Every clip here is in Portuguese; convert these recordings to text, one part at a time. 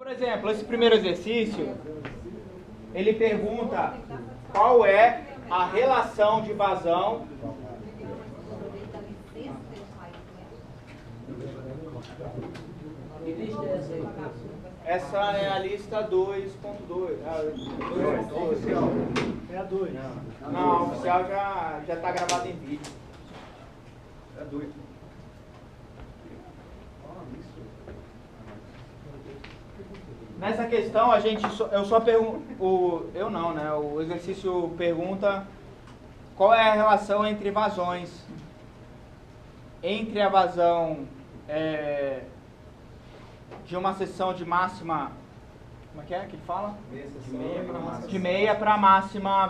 Por exemplo, esse primeiro exercício, ele pergunta qual é a relação de vazão Essa é a lista 2.2. É a 2. Não, a oficial já está gravada em vídeo. É a 2. Nessa questão, eu só pergunto, eu não, né? O exercício pergunta qual é a relação entre vazões, entre a vazão de uma seção de máxima, como é que ele fala? De meia para máxima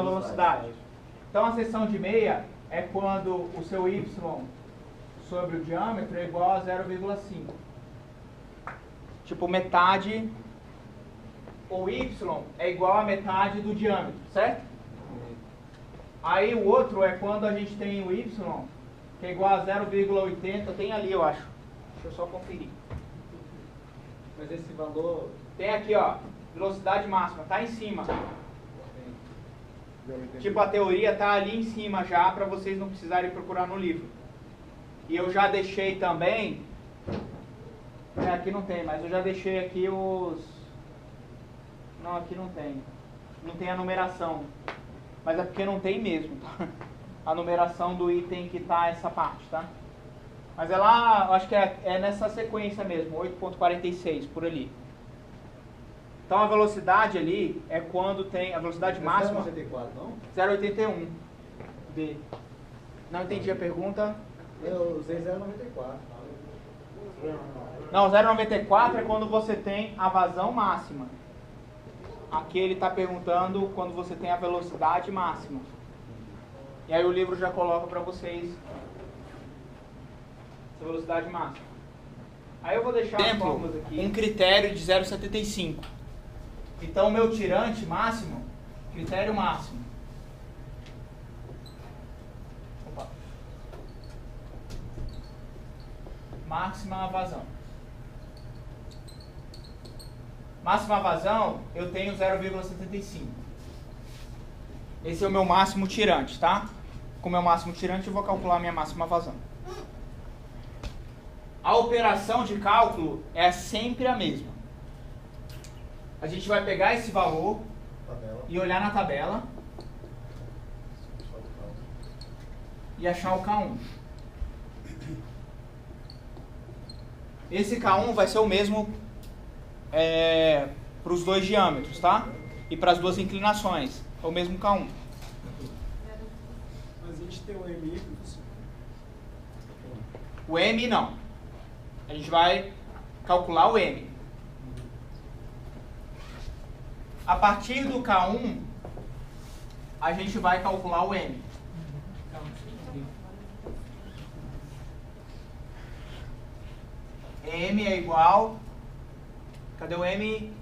velocidade. Então a seção de meia é quando o seu y sobre o diâmetro é igual a 0,5. Tipo, metade, ou y é igual a metade do diâmetro, certo? Aí o outro é quando a gente tem o y, que é igual a 0,80, tem ali, eu acho. Deixa eu só conferir. Mas esse valor... Tem aqui, ó, velocidade máxima, tá em cima. Tipo, a teoria tá ali em cima já, para vocês não precisarem procurar no livro. E eu já deixei também... aqui não tem, mas eu já deixei aqui os... Não, aqui não tem. Não tem a numeração. Mas é porque não tem mesmo, tá? A numeração do item que tá essa parte, tá? Mas é lá, eu acho que é nessa sequência mesmo, 8.46, por ali. Então a velocidade ali é quando tem a velocidade máxima... 0,94, não? 0,81. B. Não entendi a pergunta. Eu usei 0,94. Não, 0,94 é quando você tem a vazão máxima. Aqui ele está perguntando quando você tem a velocidade máxima. E aí o livro já coloca para vocês essa velocidade máxima. Aí eu vou deixar as fórmulas aqui. Um critério de 0,75. Então o meu tirante máximo, critério máximo. Opa. Máxima vazão. Máxima vazão, eu tenho 0,75. Esse é o meu máximo tirante, tá? Com o meu máximo tirante, eu vou calcular a minha máxima vazão. A operação de cálculo é sempre a mesma. A gente vai pegar esse valor e olhar na tabela e achar o K1. Esse K1 vai ser o mesmo para os dois diâmetros, tá? E para as duas inclinações. É o mesmo K1. Mas a gente tem o M. O M não. A gente vai calcular o M. A partir do K1, a gente vai calcular o M. M é igual... Cadê o M?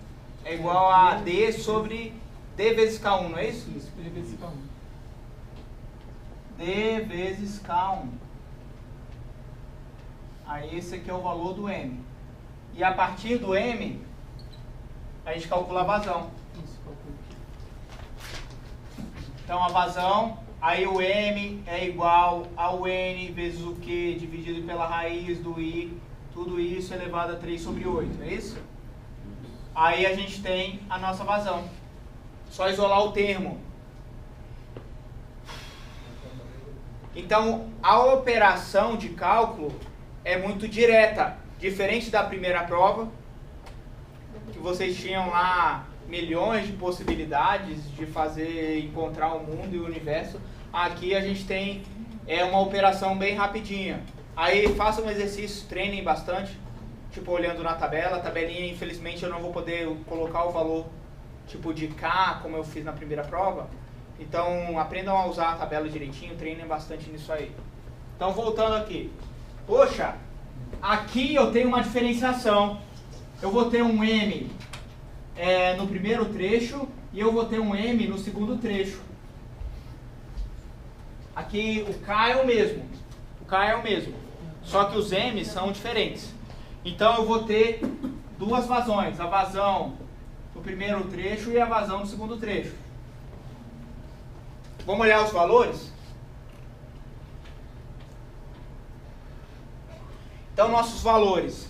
É igual a D sobre D vezes K1, não é isso? Isso, D vezes K1. D vezes K1. Aí esse aqui é o valor do M. E a partir do M, a gente calcula a vazão. Então a vazão, aí o M é igual ao N vezes o Q dividido pela raiz do I. Tudo isso elevado a 3 sobre 8, é isso? Aí a gente tem a nossa vazão. Só isolar o termo. Então, a operação de cálculo é muito direta. Diferente da primeira prova, que vocês tinham lá milhões de possibilidades de encontrar o mundo e o universo. Aqui a gente tem uma operação bem rapidinha. Aí façam um exercício, treinem bastante. Tipo, olhando na tabela, a tabelinha, infelizmente, eu não vou poder colocar o valor, tipo, de K, como eu fiz na primeira prova. Então, aprendam a usar a tabela direitinho, treinem bastante nisso aí. Então, voltando aqui. Poxa, aqui eu tenho uma diferenciação. Eu vou ter um M no primeiro trecho e eu vou ter um M no segundo trecho. Aqui o K é o mesmo. O K é o mesmo. Só que os M's são diferentes. Então eu vou ter duas vazões, a vazão do primeiro trecho e a vazão do segundo trecho. Vamos olhar os valores? Então, nossos valores.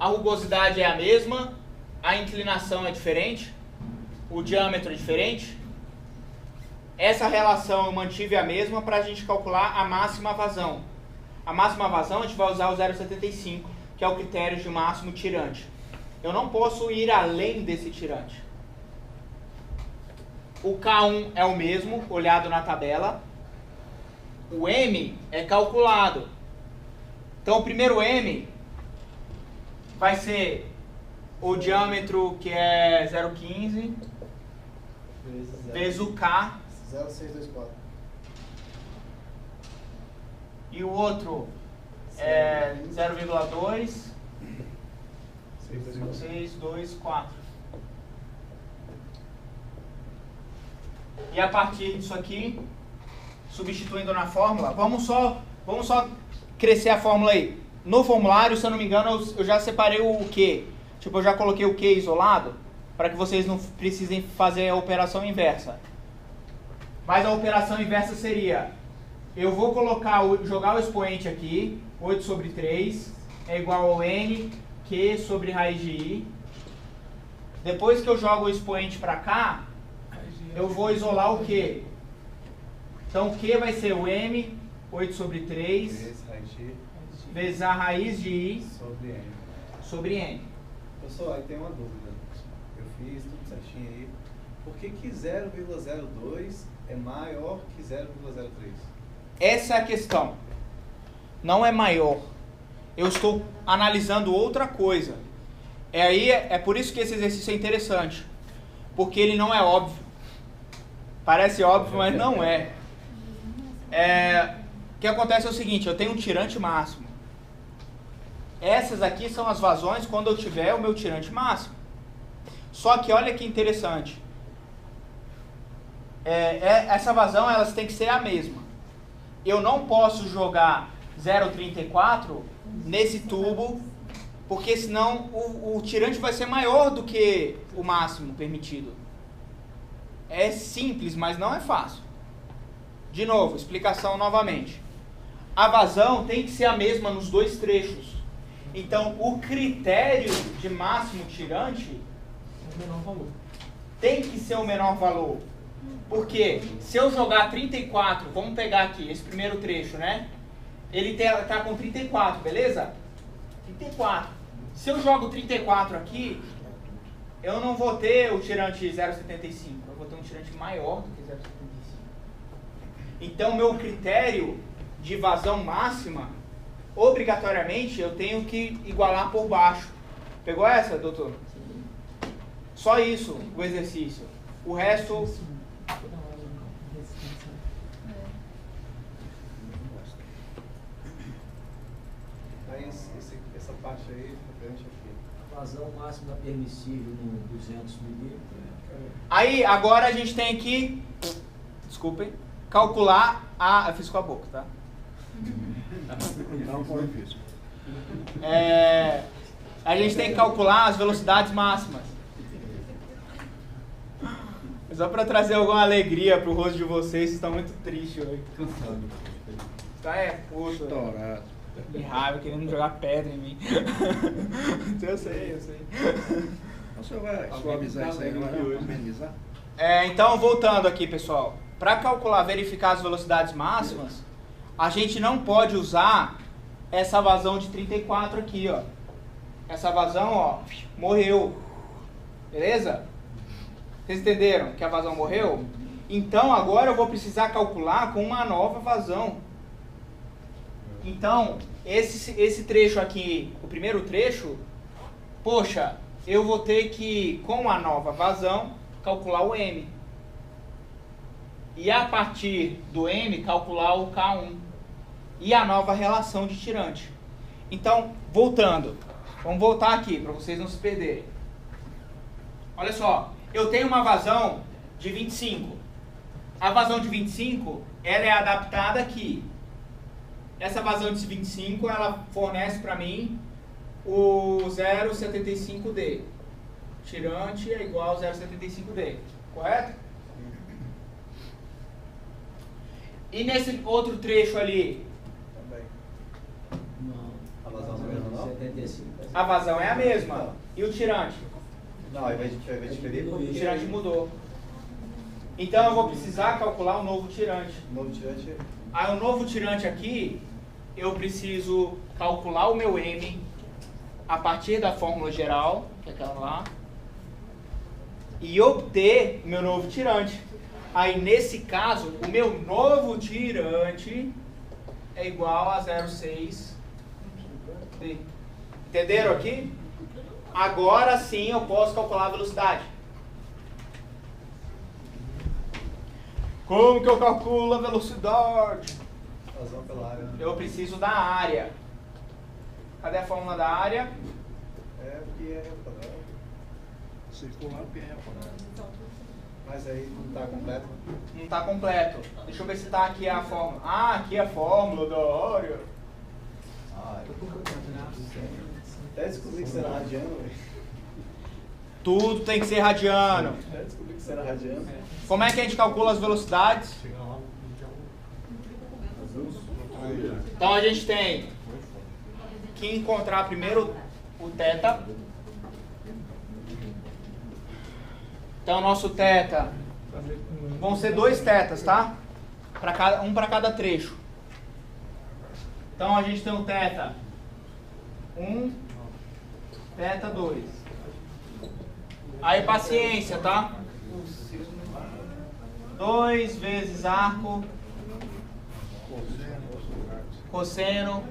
A rugosidade é a mesma, a inclinação é diferente, o diâmetro é diferente. Essa relação eu mantive a mesma para a gente calcular a máxima vazão. A máxima vazão a gente vai usar o 0,75, que é o critério de máximo tirante. Eu não posso ir além desse tirante. O K1 é o mesmo, olhado na tabela. O M é calculado. Então, o primeiro M vai ser o diâmetro, que é 0,15, vezes o K. 0,624. E o outro é 0,2, 624. E a partir disso aqui, substituindo na fórmula, vamos só crescer a fórmula aí. No formulário, se eu não me engano, eu já separei o Q. Tipo, eu já coloquei o Q isolado, para que vocês não precisem fazer a operação inversa. Mas a operação inversa seria, eu vou jogar o expoente aqui, 8 sobre 3, é igual ao N, Q sobre raiz de I. Depois que eu jogo o expoente para cá, eu vou isolar o Q. Então o Q vai ser o M, 8 sobre 3, vezes a raiz de I sobre N. Pessoal, aí tem uma dúvida. Eu fiz tudo certinho aí. Por que 0,02 é maior que 0,03? Essa é a questão. Não é maior. Eu estou analisando outra coisa. É por isso que esse exercício é interessante. Porque ele não é óbvio. Parece óbvio, mas não é. O que acontece é o seguinte, eu tenho um tirante máximo. Essas aqui são as vazões quando eu tiver o meu tirante máximo. Só que olha que interessante. Essa vazão, elas têm que ser a mesma. Eu não posso jogar 0,34 nesse tubo, porque senão o tirante vai ser maior do que o máximo permitido. É simples, mas não é fácil. De novo, explicação novamente. A vazão tem que ser a mesma nos dois trechos. Então, o critério de máximo tirante tem que ser o menor valor. Porque se eu jogar 34, vamos pegar aqui esse primeiro trecho, né? Ele está com 34, beleza? 34. Se eu jogo 34 aqui, eu não vou ter o tirante 0,75. Eu vou ter um tirante maior do que 0,75. Então, meu critério de vazão máxima, obrigatoriamente, eu tenho que igualar por baixo. Pegou essa, doutor? Só isso, o exercício. O resto... Mas essa parte aí, referente aqui. A vazão máxima permissível no 200 milímetros. Aí, agora a gente tem que, desculpem, calcular a... Eu fiz com a boca, tá? Não foi difícil. A gente tem que calcular as velocidades máximas. Só para trazer alguma alegria pro rosto de vocês estão muito tristes hoje. Tá puto. Estourado. Que raiva, querendo jogar pedra em mim. Eu sei. O senhor vai suavizar isso aí, não vai amenizar? Então, voltando aqui, pessoal. Para calcular, verificar as velocidades máximas, a gente não pode usar essa vazão de 34 aqui, ó. Essa vazão, ó, morreu. Beleza? Vocês entenderam que a vazão morreu? Então, agora eu vou precisar calcular com uma nova vazão. Então, esse trecho aqui, o primeiro trecho, poxa, eu vou ter que, com a nova vazão, calcular o M. E a partir do M, calcular o K1. E a nova relação de tirante. Então, voltando. Vamos voltar aqui, para vocês não se perderem. Olha só, eu tenho uma vazão de 25. A vazão de 25, ela é adaptada aqui. Essa vazão de 25, ela fornece para mim o 0,75D. Tirante é igual a 0,75D, correto? E nesse outro trecho ali, Também. Não. A vazão não é a mesma, não? 75. a vazão é a mesma. E o tirante? Não, aí vai diferir O porque tirante mudou. Então eu vou precisar calcular o novo tirante. o novo tirante Aí o novo tirante aqui, eu preciso calcular o meu M a partir da fórmula geral, que é aquela lá, e obter o meu novo tirante. Aí nesse caso, o meu novo tirante é igual a 0,6D. Entenderam aqui? Agora sim eu posso calcular a velocidade. Como que eu calculo a velocidade? vazão pela área. Né? Eu preciso da área. Cadê a fórmula da área? É porque é quadrado. Circular porque é quadrado. Mas aí não está completo. Não está completo. Deixa eu ver se está aqui a fórmula. Ah, aqui é a fórmula da área. Até descobri que será radiano, velho. Tudo tem que ser radiano. Até descobri que será radiano. Como é que a gente calcula as velocidades? Então a gente tem que encontrar primeiro o θ. Então nosso θ vão ser 2 θs, tá? Um para cada trecho. Então a gente tem o θ 1, θ 2. Aí paciência, tá? 2 vezes arco cosseno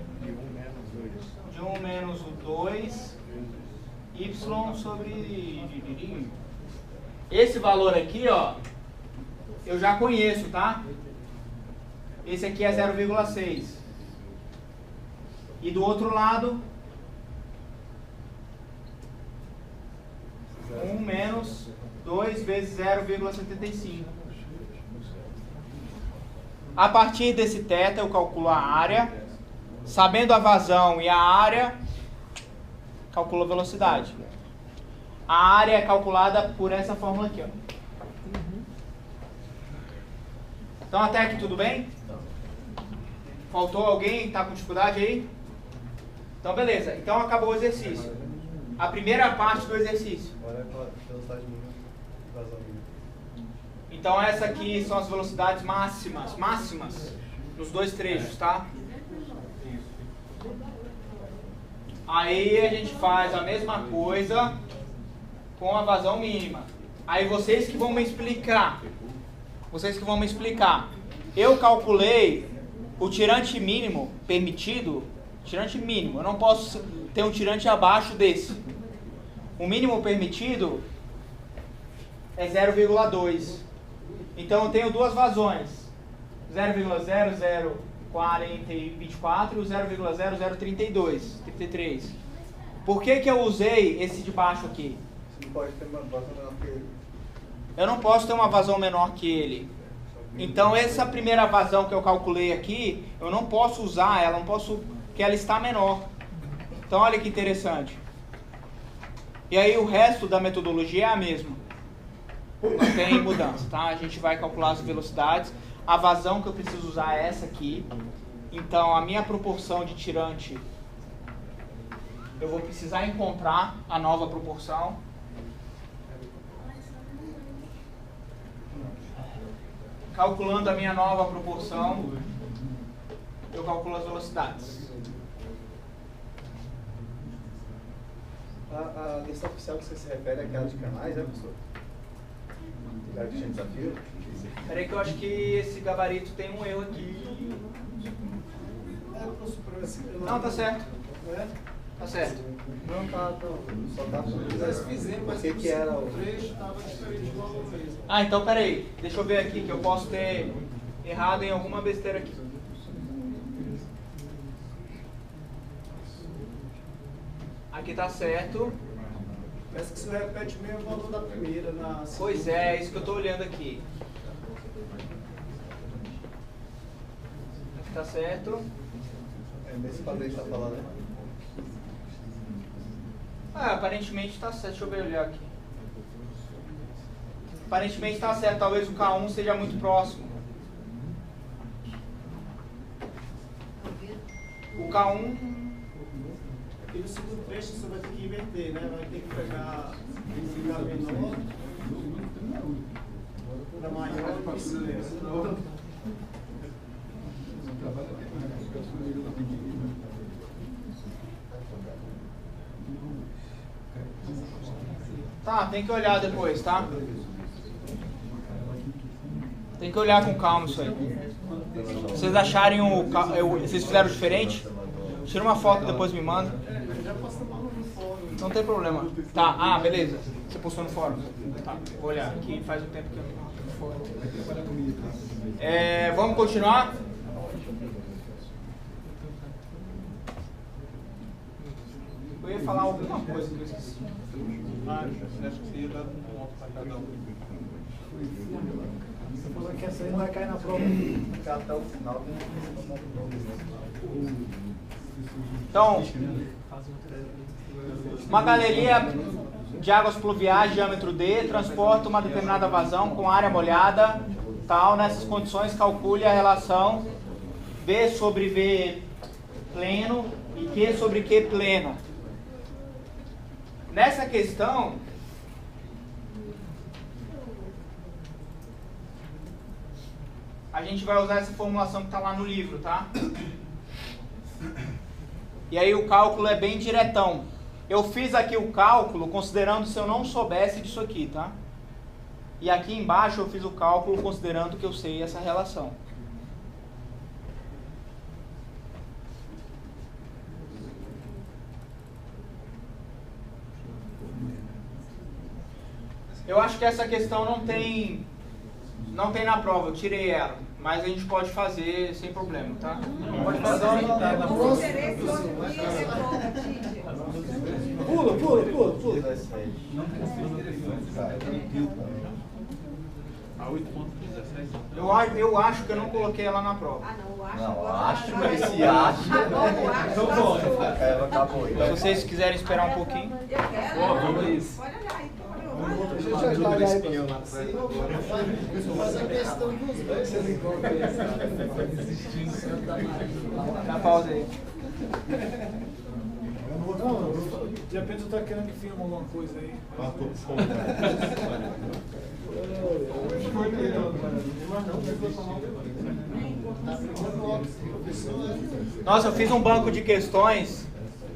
de 1 menos o 2 y sobre... Esse valor aqui, ó, eu já conheço, tá? Esse aqui é 0,6. E do outro lado, 1 menos 2 vezes 0,75. A partir desse θ eu calculo a área. Sabendo a vazão e a área, calculo a velocidade. A área é calculada por essa fórmula aqui, ó. Então até aqui tudo bem? Faltou alguém? Está com dificuldade aí? Então beleza. Então acabou o exercício. A primeira parte do exercício. Agora é a velocidade mínima, vazão mínima. Então essa aqui são as velocidades máximas nos dois trechos, tá? Aí a gente faz a mesma coisa com a vazão mínima. Aí vocês que vão me explicar. Eu calculei o tirante mínimo permitido, tirante mínimo. Eu não posso ter um tirante abaixo desse. O mínimo permitido é 0,2. Então eu tenho duas vazões, 0,004024 e o 0,0032, Por que eu usei esse de baixo aqui? Você não pode ter uma vazão menor que ele. Eu não posso ter uma vazão menor que ele. Então essa primeira vazão que eu calculei aqui, eu não posso usar ela, porque ela está menor. Então olha que interessante. E aí o resto da metodologia é a mesma. Não tem mudança, tá? A gente vai calcular as velocidades. A vazão que eu preciso usar é essa aqui. Então a minha proporção de tirante, eu vou precisar encontrar a nova proporção. Calculando a minha nova proporção, eu calculo as velocidades. A lista oficial que você se refere é aquela de canais, é, professor? Já que tinha desafio? Peraí que eu acho que esse gabarito tem um erro aqui. Não, tá certo. Tá certo. Não, tá, só tá. Nós fizemos, mas o que era o trecho estava diferente do valor mesmo. Ah, então peraí. Deixa eu ver aqui que eu posso ter errado em alguma besteira aqui. Aqui tá certo. Parece que você repete mesmo o valor da primeira. Pois é isso que eu tô olhando aqui. Aqui tá certo. É nesse padrão que a gente tá falando, né? Aparentemente está certo. Deixa eu olhar aqui. Aparentemente está certo. Talvez o K1 seja muito próximo. O K1... E no segundo trecho você vai ter que inverter, né? Vai ter que pegar esse K menor para maior e vice-versa. Tá, tem que olhar depois, tá? Tem que olhar com calma isso aí. Se vocês acharem vocês fizeram diferente, tira uma foto e depois me manda. Não tem problema. Tá, beleza. Você postou no fórum? Tá, vou olhar. Aqui faz um tempo que eu não fórum. Vamos continuar? Eu ia falar alguma coisa que eu esqueci. Acho que você ia dar um ponto para cada um. Você falou que essa aí não vai cair na prova. Ficar até o final. Então, uma galeria de águas pluviais, diâmetro D, transporta uma determinada vazão com área molhada, tal, nessas condições, calcule a relação V sobre V pleno e Q sobre Q pleno. Nessa questão, a gente vai usar essa formulação que está lá no livro, tá? E aí o cálculo é bem diretão. Eu fiz aqui o cálculo considerando se eu não soubesse disso aqui, tá? E aqui embaixo eu fiz o cálculo considerando que eu sei essa relação. Eu acho que essa questão não tem na prova, eu tirei ela. Mas a gente pode fazer sem problema, tá? Pode fazer. Pula. A 8.17. Eu acho que eu não coloquei ela na prova. Não, acho, mas se acha. Então pronto. Acabou. Se vocês quiserem esperar um pouquinho. Eu quero. Olha lá, então. Deixa eu atrapalhar aí. Fazer a questão dos dois. Dá pausa aí. Não, de repente eu tô querendo que filme alguma coisa aí. Nossa, eu fiz um banco de questões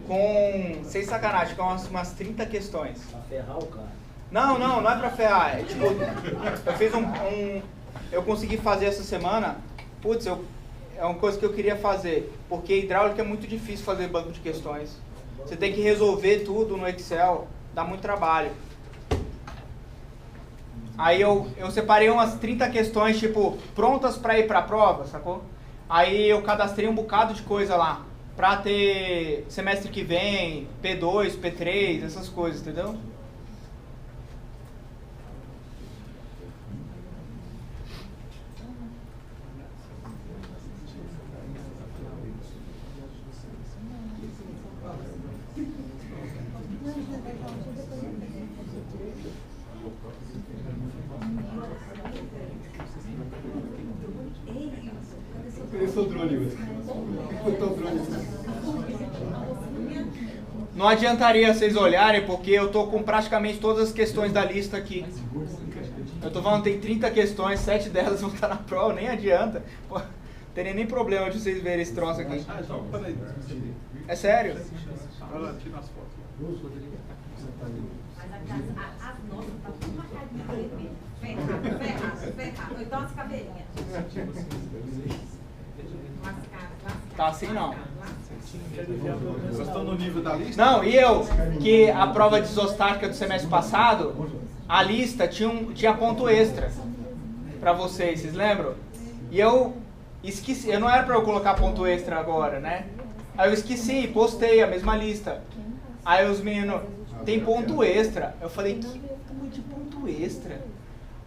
com, sem sacanagem, com umas 30 questões. Pra ferrar o cara. Não é pra ferrar. Tipo, eu fiz eu consegui fazer essa semana. Putz, é uma coisa que eu queria fazer. Porque hidráulica é muito difícil fazer banco de questões. Você tem que resolver tudo no Excel. Dá muito trabalho. Aí eu separei umas 30 questões, tipo, prontas pra ir pra prova, sacou? Aí eu cadastrei um bocado de coisa lá. Pra ter semestre que vem, P2, P3, essas coisas, entendeu? Não adiantaria vocês olharem, porque eu tô com praticamente todas as questões da lista aqui. Eu tô falando, tem 30 questões, 7 delas vão estar na prova, nem adianta. Pô, não teria nem problema de vocês verem esse troço aqui. É sério? Vai lá, tira as fotos. Mas as nossas tá tudo marcadinho vermelho. Ferrado. Ou então as caveirinhas. Tá assim não. Vocês estão no nível da lista? Não, e que a prova de isostática do semestre passado, a lista tinha ponto extra pra vocês lembram? E eu esqueci, não era pra eu colocar ponto extra agora, né? Aí eu esqueci, postei a mesma lista. Aí os meninos, tem ponto extra. Eu falei, que porra de ponto extra?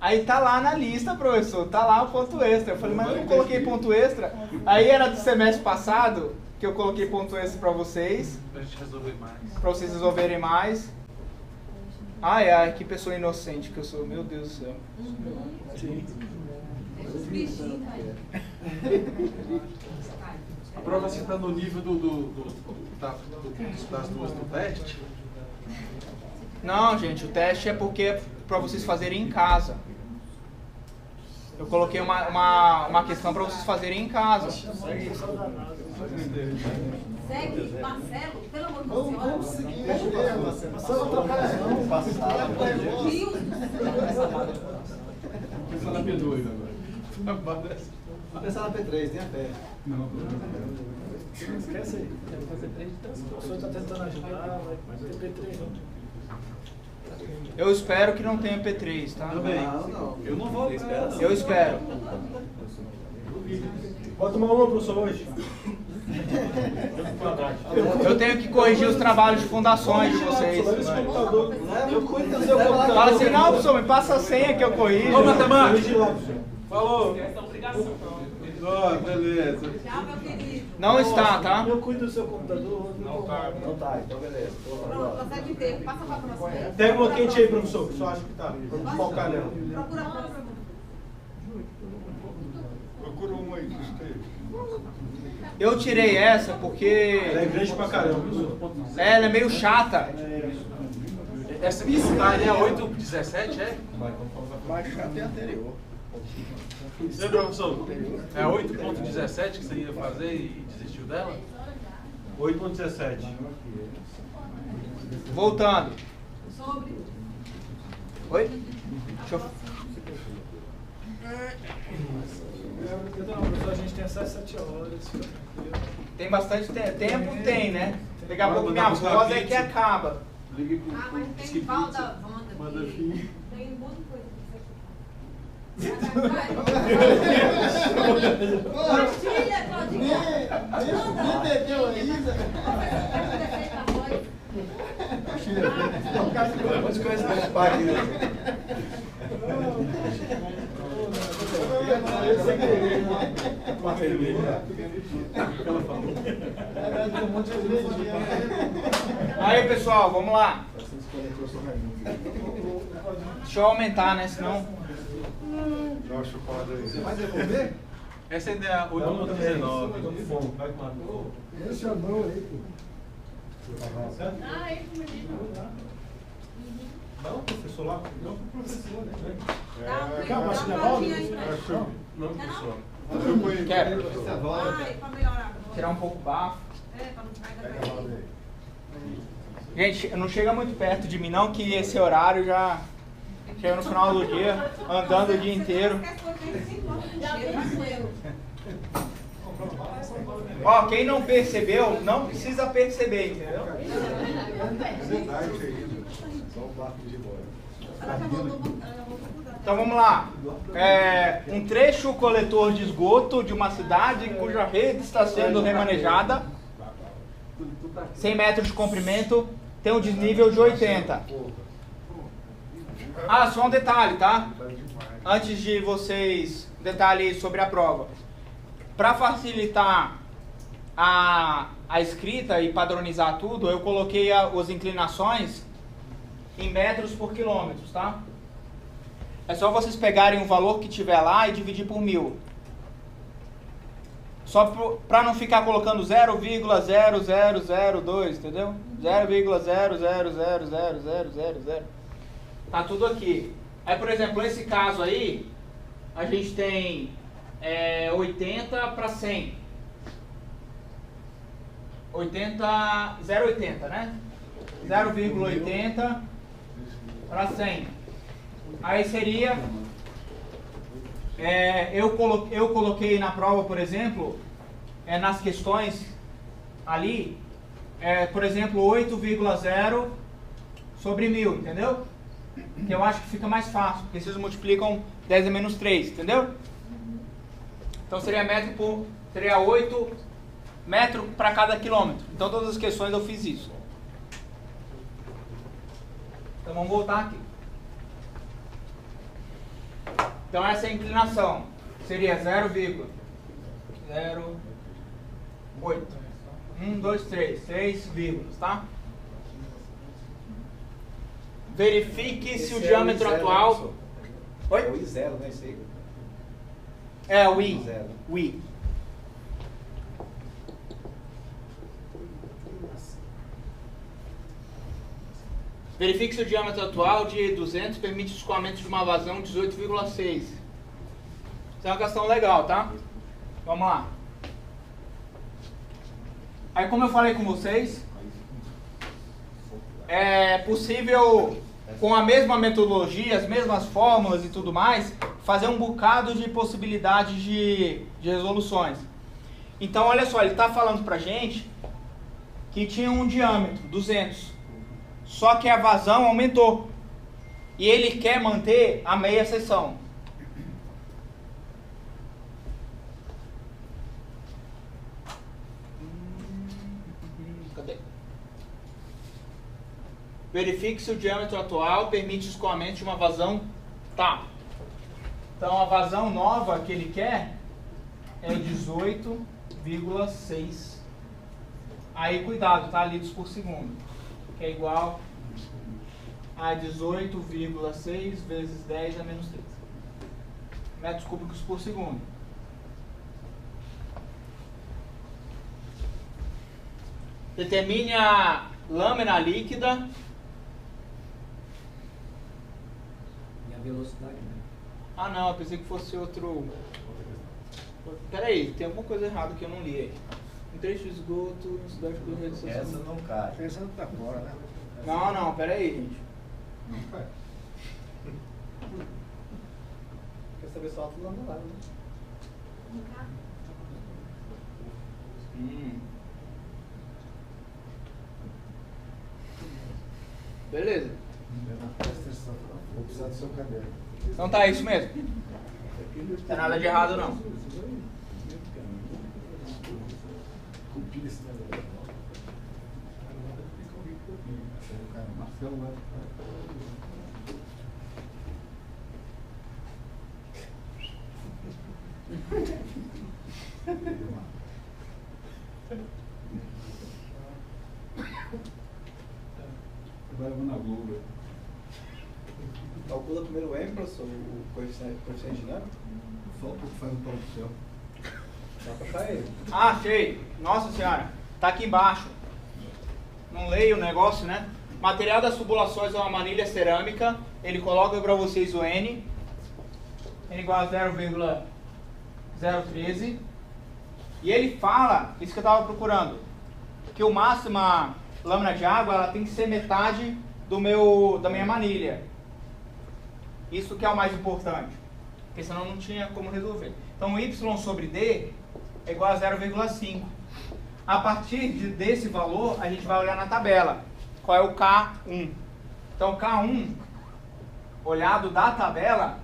Aí tá lá na lista, professor, tá lá o ponto extra. Eu falei, mas eu não coloquei ponto extra. Aí era do semestre passado, que eu coloquei ponto extra para vocês. Pra gente resolver mais. Para vocês resolverem mais. Ai, ai, que pessoa inocente que eu sou, meu Deus do céu. Sim. Os bichinhos aí. A prova você está no nível das duas do teste? Não, gente, o teste é porque é para vocês fazerem em casa. Eu coloquei uma questão para vocês fazerem em casa. Segue, Marcelo, pelo amor de Deus. Vamos seguir, Marcelo. Marcelo atrapalha não. Deus. Pensar na P2 agora. Vou pensar na P3, tenha fé. Esquece aí. O professor está tentando ajudar, mas tem P3 não. Eu espero que não tenha P3, tá? Não. Eu não vou. Eu espero. Pode tomar uma, professor, hoje? Eu tenho que corrigir os trabalhos de fundações de vocês. Eu cuido do seu computador. Fala assim, não, professor, me passa a senha que eu corrijo. Ô, matemática! Falou! Ó, beleza. Tchau, meu querido. Não está, tá? Eu cuido do seu computador. Não tá, então beleza. Pronto, procede inteiro. Passa para a próxima. Pega uma quente aí, professor. O senhor acha que tá? Vamos focar nela. Procura a próxima. Procura uma aí, Eu tirei essa porque Ela é grande pra caramba, professor. ela é meio chata. Essa aqui está é 8,17, é? Mais chato é anterior. Você, professor? É 8,17 que você ia fazer e desistiu dela? 8,17. Voltando. Sobre. Oi? Deixa eu... Não, professor, a gente tem essas 7 horas. Tem bastante tempo, tem, né? Daqui a pouco minha voz é que acaba. Ligue com Ah, mas tem pau da Wanda. Manda fim. Tem um monte de coisa pra Pastilha, Claudinha. Nem perdeu ainda. Quantas coisas que eu pago, né? Aí, pessoal, vamos lá. Deixa eu aumentar, né? Senão... Você vai devolver? Essa ainda é a 8,19. Esse é não aí, pô. Ah, esse menino. Não, professor lá? Não, professor, né? Dá Calma, uma acho que Claudinha aí, né? Não, professor. Quero Ai, pra melhorar. tirar um pouco o bafo. É, pra não cair. Gente, não chega muito perto de mim não, que esse horário já chega no final do dia, andando o dia inteiro. Ó, quem não percebeu, não precisa perceber, entendeu? Então vamos lá. Um trecho coletor de esgoto de uma cidade cuja rede está sendo remanejada, 100 metros de comprimento, tem um desnível de 80. Ah, só um detalhe, tá? Antes de vocês, detalhe sobre a prova. Para facilitar a escrita e padronizar tudo, eu coloquei as inclinações em metros por quilômetros, tá? É só vocês pegarem o valor que tiver lá e dividir por 1000. Só para não ficar colocando 0,0002, entendeu? 0,000000. Tá tudo aqui. Aí, por exemplo, nesse caso aí, a gente tem 80 para 100. 0,80, né? 0,80 para 100. Aí seria... eu coloquei na prova, por exemplo, nas questões ali, por exemplo, 8,0 sobre 1000, entendeu? Que eu acho que fica mais fácil, porque vocês multiplicam 10 a menos 3, entendeu? Então seria 8 metros para cada quilômetro. Então todas as questões eu fiz isso. Então vamos voltar aqui. Então essa é a inclinação. Seria 0,08. 2, 3. 3 vírgulas, tá? Verifique se o Esse diâmetro I0, né, atual... professor? Oi? É o I0, né? Esse aí. É, o I. I0. O I. Verifique se o diâmetro atual de 200 permite o escoamento de uma vazão de 18,6. Isso é uma questão legal, tá? Vamos lá. Aí, como eu falei com vocês, é possível, com a mesma metodologia, as mesmas fórmulas e tudo mais, fazer um bocado de possibilidades de resoluções. Então, olha só, ele está falando pra gente que tinha um diâmetro, 200. Só que a vazão aumentou. E ele quer manter a meia seção. Cadê? Verifique se o diâmetro atual permite o escoamento de uma vazão. Tá. Então a vazão nova que ele quer é 18,6. Aí cuidado, tá? Litros por segundo. Que é igual a 18,6 vezes 10 a menos 3 metros cúbicos por segundo. Determine a lâmina líquida E a velocidade, né? Ah não, eu pensei que fosse outro. Peraí, tem alguma coisa errada que eu não li aí. Um trecho de esgoto, cidade com rede social. Essa não cai. Pensando pra fora, né? Não, peraí, gente. Quer saber só alto lá no lado, né? Beleza. Vou precisar do seu caderno. Então tá, é isso mesmo. Não tem nada de errado não. Compilha esse negócio. Marcelo lá. Agora eu vou na Globo. Calcula primeiro o M, professor, o coeficiente dinâmico. Só um pouco faz o pau do céu. Dá pra achar ele. Ah, achei. Nossa senhora. Tá aqui embaixo. Não leio o negócio, né? Material das tubulações é uma manilha cerâmica. Ele coloca para vocês o N. N igual a 0,013. E ele fala, isso que eu estava procurando, que o máxima lâmina de água ela tem que ser metade da minha manilha. Isso que é o mais importante. Porque senão não tinha como resolver. Então Y sobre D é igual a 0,5. A partir desse valor, a gente vai olhar na tabela. Qual é o K1? Então K1, olhado da tabela,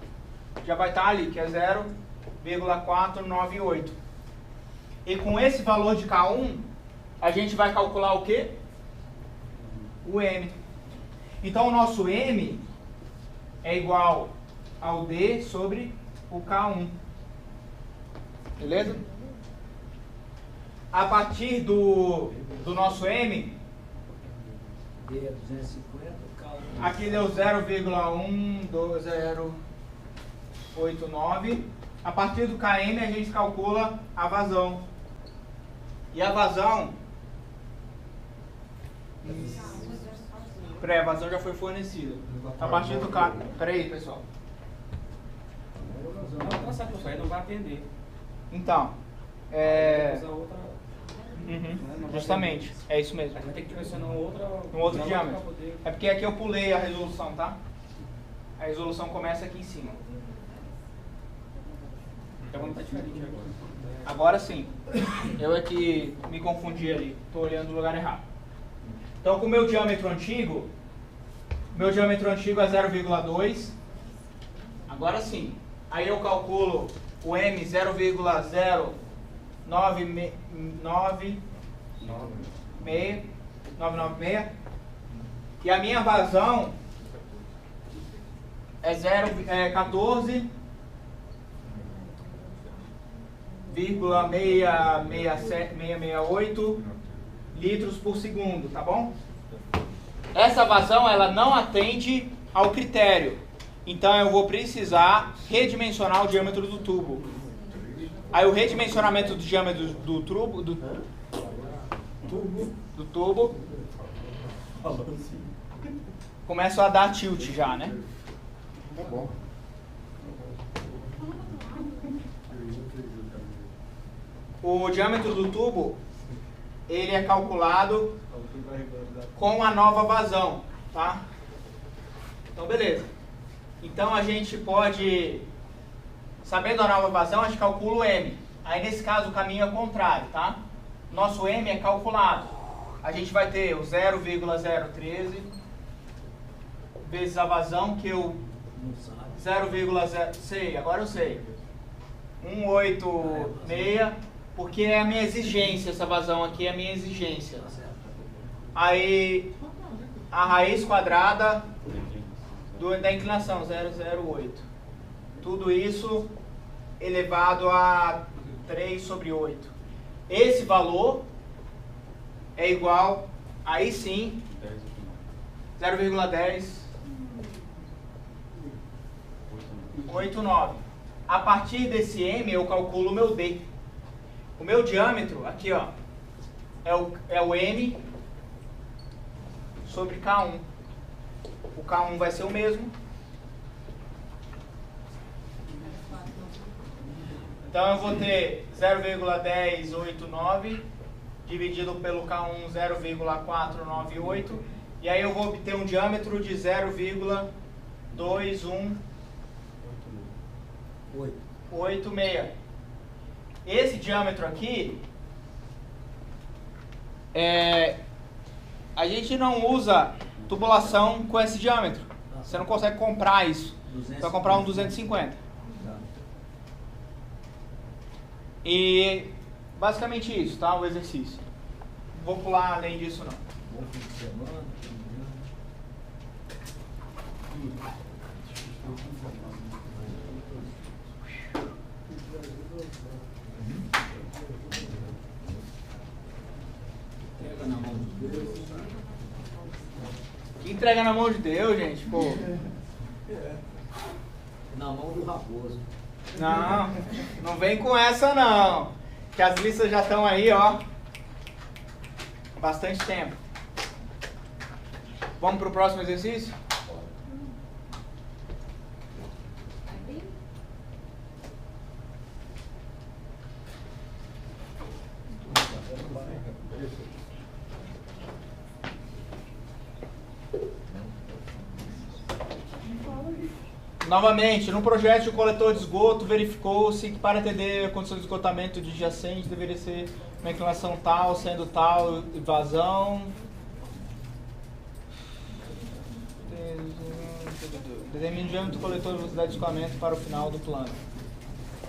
já vai estar ali, que é 0,498. E com esse valor de K1, a gente vai calcular o quê? O M. Então o nosso M é igual ao D sobre o K1. Beleza? A partir do nosso M, D é 250, K1. aqui deu 0,12089. A partir do KM a gente calcula a vazão. E a vazão... A vazão já foi fornecida. A partir do K... Peraí, pessoal. Não, tá certo, pessoal, aí não vai atender. Então, Usar outra. justamente, é isso mesmo. A gente vai ter que direcionar outra. Um outro pra diâmetro. poder- É porque aqui eu pulei a resolução, tá? A resolução começa aqui em cima. Então vamos estar diferente agora. Agora sim. Eu é que me confundi ali. Estou olhando no lugar errado. Então, com o meu diâmetro antigo é 0,2. Agora sim. Aí eu calculo o M 0,996. E a minha vazão é 14,668 litros por segundo, tá bom? Essa vazão, ela não atende ao critério. Então eu vou precisar redimensionar o diâmetro do tubo. Aí o redimensionamento do diâmetro do tubo começa a dar tilt já, né? Tá bom. O diâmetro do tubo, ele é calculado com a nova vazão, tá? Então, beleza. Então, a gente pode, sabendo a nova vazão, a gente calcula o M. Aí, nesse caso, o caminho é contrário, tá? Nosso M é calculado. A gente vai ter o 0,013 vezes a vazão, que eu... 0,0... Sei, agora eu sei. 186, porque é a minha exigência, essa vazão aqui é a minha exigência. Aí, a raiz quadrada da inclinação, 0,08. Tudo isso elevado a 3 sobre 8. Esse valor é igual, aí sim, 0,1089. A partir desse M eu calculo o meu D. O meu diâmetro, aqui ó, é o M sobre K1. O K1 vai ser o mesmo. Então eu vou ter 0,1089 dividido pelo K1 0,498. E aí eu vou obter um diâmetro de 0,21886. Esse diâmetro aqui, a gente não usa tubulação com esse diâmetro. Você não consegue comprar isso. Você vai comprar um 250. E basicamente isso, tá? O exercício. Não vou pular além disso não. Bom fim de semana. Entrega na mão de Deus. Que entrega na mão de Deus, gente, pô. Na mão do Raposo. Não, não vem com essa não. Que as listas já estão aí, ó. Há bastante tempo. Vamos pro próximo exercício? Novamente, no projeto de coletor de esgoto, verificou-se que para atender a condição de esgotamento de adjacente deveria ser uma inclinação tal, sendo tal vazão. Determine o diâmetro do coletor de velocidade de escoamento para o final do plano.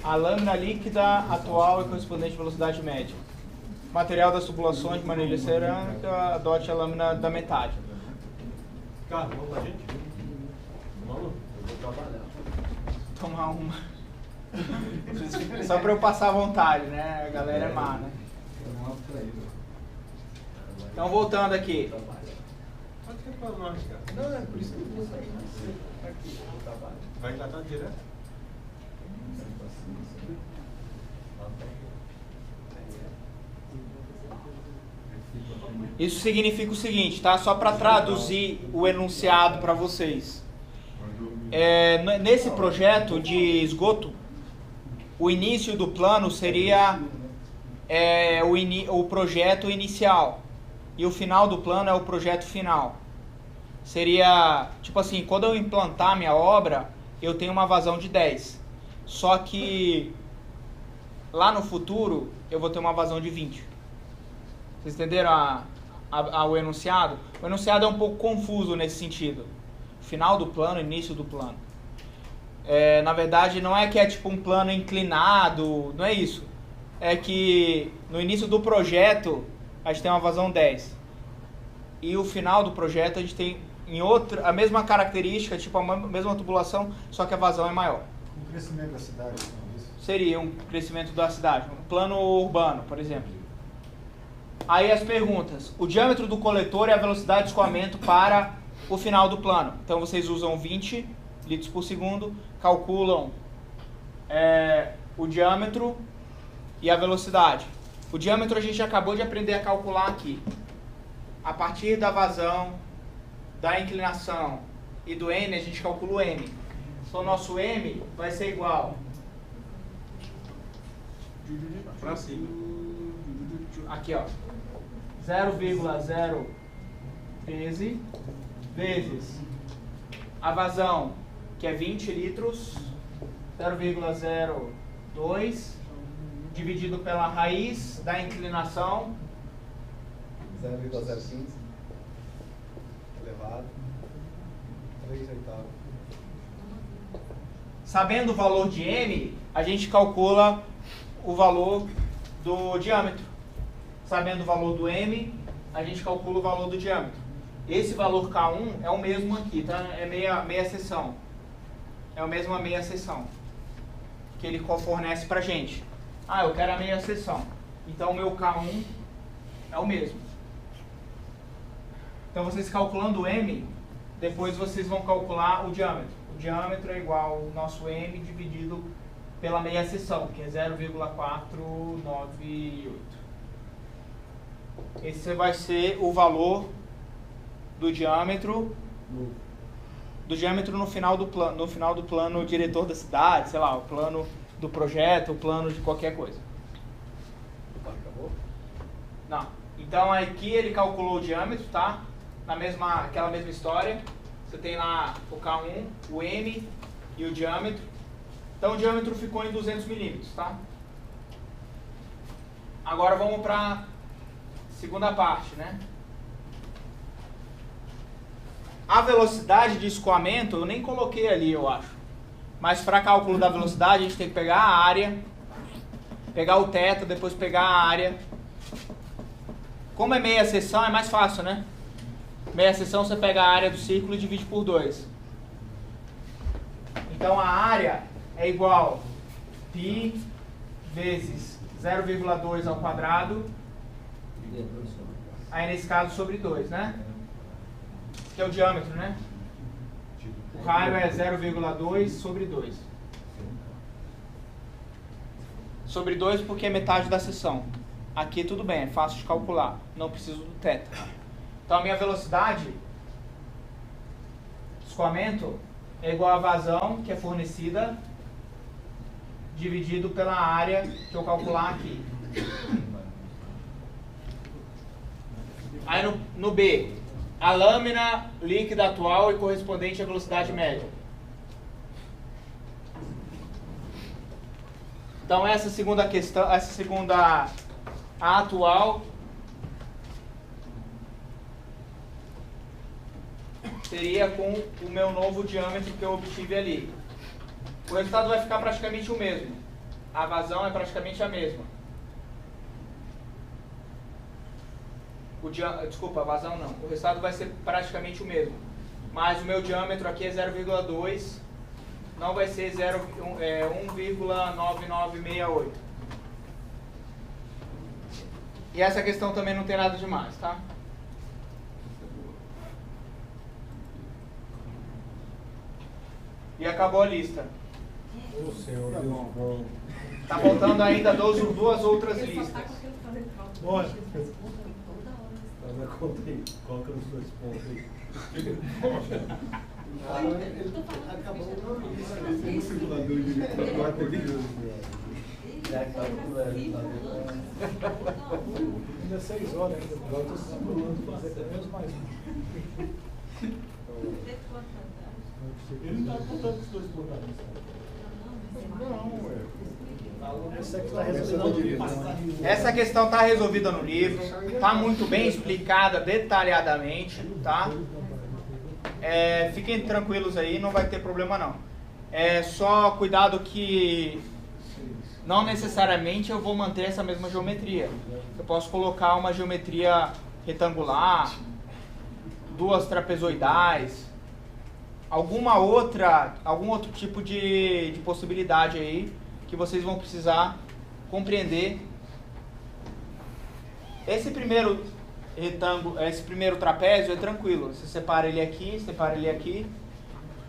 A lâmina líquida atual é correspondente à velocidade média. Material das tubulações de manilha cerâmica, adote a lâmina da metade. Cara, vamos pra gente? Vamos? Eu vou trabalhar. Tomar uma. Só pra eu passar à vontade, né? A galera é má, né? Então, voltando aqui. Pode ser pra nós, cara. Não, é por isso que eu vou sair. Aqui, no trabalho. Vai engatar direto? Isso significa o seguinte, tá? Só para traduzir o enunciado para vocês. Nesse projeto de esgoto, o início do plano seria o projeto inicial. E o final do plano é o projeto final. Seria, tipo assim, quando eu implantar minha obra, eu tenho uma vazão de 10. Só que lá no futuro, eu vou ter uma vazão de 20. Vocês entenderam o enunciado? O enunciado é um pouco confuso nesse sentido. Final do plano, início do plano. Na verdade, não é que é tipo um plano inclinado, não é isso. É que no início do projeto, a gente tem uma vazão 10. E o final do projeto, a gente tem a mesma característica, tipo a mesma tubulação, só que a vazão é maior. O crescimento da cidade, seria um crescimento da cidade. Um plano urbano, por exemplo. Aí as perguntas. O diâmetro do coletor e a velocidade de escoamento para o final do plano. Então vocês usam 20 litros por segundo, calculam o diâmetro e a velocidade. O diâmetro a gente acabou de aprender a calcular aqui. A partir da vazão, da inclinação e do N, a gente calcula o M. Então nosso M vai ser igual Pra cima. aqui, ó, 0,013 vezes a vazão, que é 20 litros, 0,02 dividido pela raiz da inclinação, 0,015 elevado 3 oitavos. Sabendo o valor de M, a gente calcula o valor do diâmetro. Sabendo o valor do M, a gente calcula o valor do diâmetro. Esse valor K1 é o mesmo aqui, tá? É meia seção. É a mesma meia seção que ele fornece pra gente. Ah, eu quero a meia seção. Então o meu K1 é o mesmo. Então vocês calculando o M, depois vocês vão calcular o diâmetro. O diâmetro é igual ao nosso M dividido pela meia seção, que é 0,498. Esse vai ser o valor do diâmetro no final do plano diretor da cidade, sei lá, o plano do projeto, o plano de qualquer coisa. Acabou? Não. Então aqui ele calculou o diâmetro, tá? Aquela mesma história. Você tem lá o K1, o M e o diâmetro. Então o diâmetro ficou em 200 milímetros, tá? Agora vamos para a segunda parte, né? A velocidade de escoamento, eu nem coloquei ali, eu acho. Mas para cálculo da velocidade, a gente tem que pegar a área, pegar o teto, depois pegar a área. Como é meia seção, é mais fácil, né? Meia seção, você pega a área do círculo e divide por 2. Então a área é igual π vezes 0,2 ao quadrado, aí nesse caso sobre 2, né? Que é o diâmetro, né? O raio é 0,2 sobre 2. Sobre 2 porque é metade da seção. Aqui tudo bem, é fácil de calcular. Não preciso do teto. Então a minha velocidade de escoamento é igual à vazão que é fornecida dividido pela área que eu calcular aqui. Aí no B, a lâmina líquida atual e correspondente à velocidade média. Então essa segunda questão, a atual seria com o meu novo diâmetro que eu obtive ali. O resultado vai ficar praticamente o mesmo. A vazão é praticamente a mesma. Desculpa, a vazão não. O resultado vai ser praticamente o mesmo. Mas o meu diâmetro aqui é 0,2. Não vai ser 1,9968. E essa questão também não tem nada demais, tá? E acabou a lista. O Senhor Deus bom. Tá faltando ainda duas outras listas. Bora. Faz a conta aí. Coloca nos dois pontos aí. Acabou Esse simulador de 4 minutos. Já calculando. Ainda é 6 horas ainda. Agora eu estou simulando fazer pelo menos mais um. Ele não está contando com os dois pontos. Essa aqui está resolvida no livro. Essa questão está resolvida no livro, está muito bem explicada detalhadamente, tá? Fiquem tranquilos aí, não vai ter problema não. É só cuidado que não necessariamente eu vou manter essa mesma geometria. Eu posso colocar uma geometria retangular, duas trapezoidais, algum outro tipo de possibilidade aí que vocês vão precisar compreender Esse primeiro retângulo, esse primeiro trapézio é tranquilo. Você separa ele aqui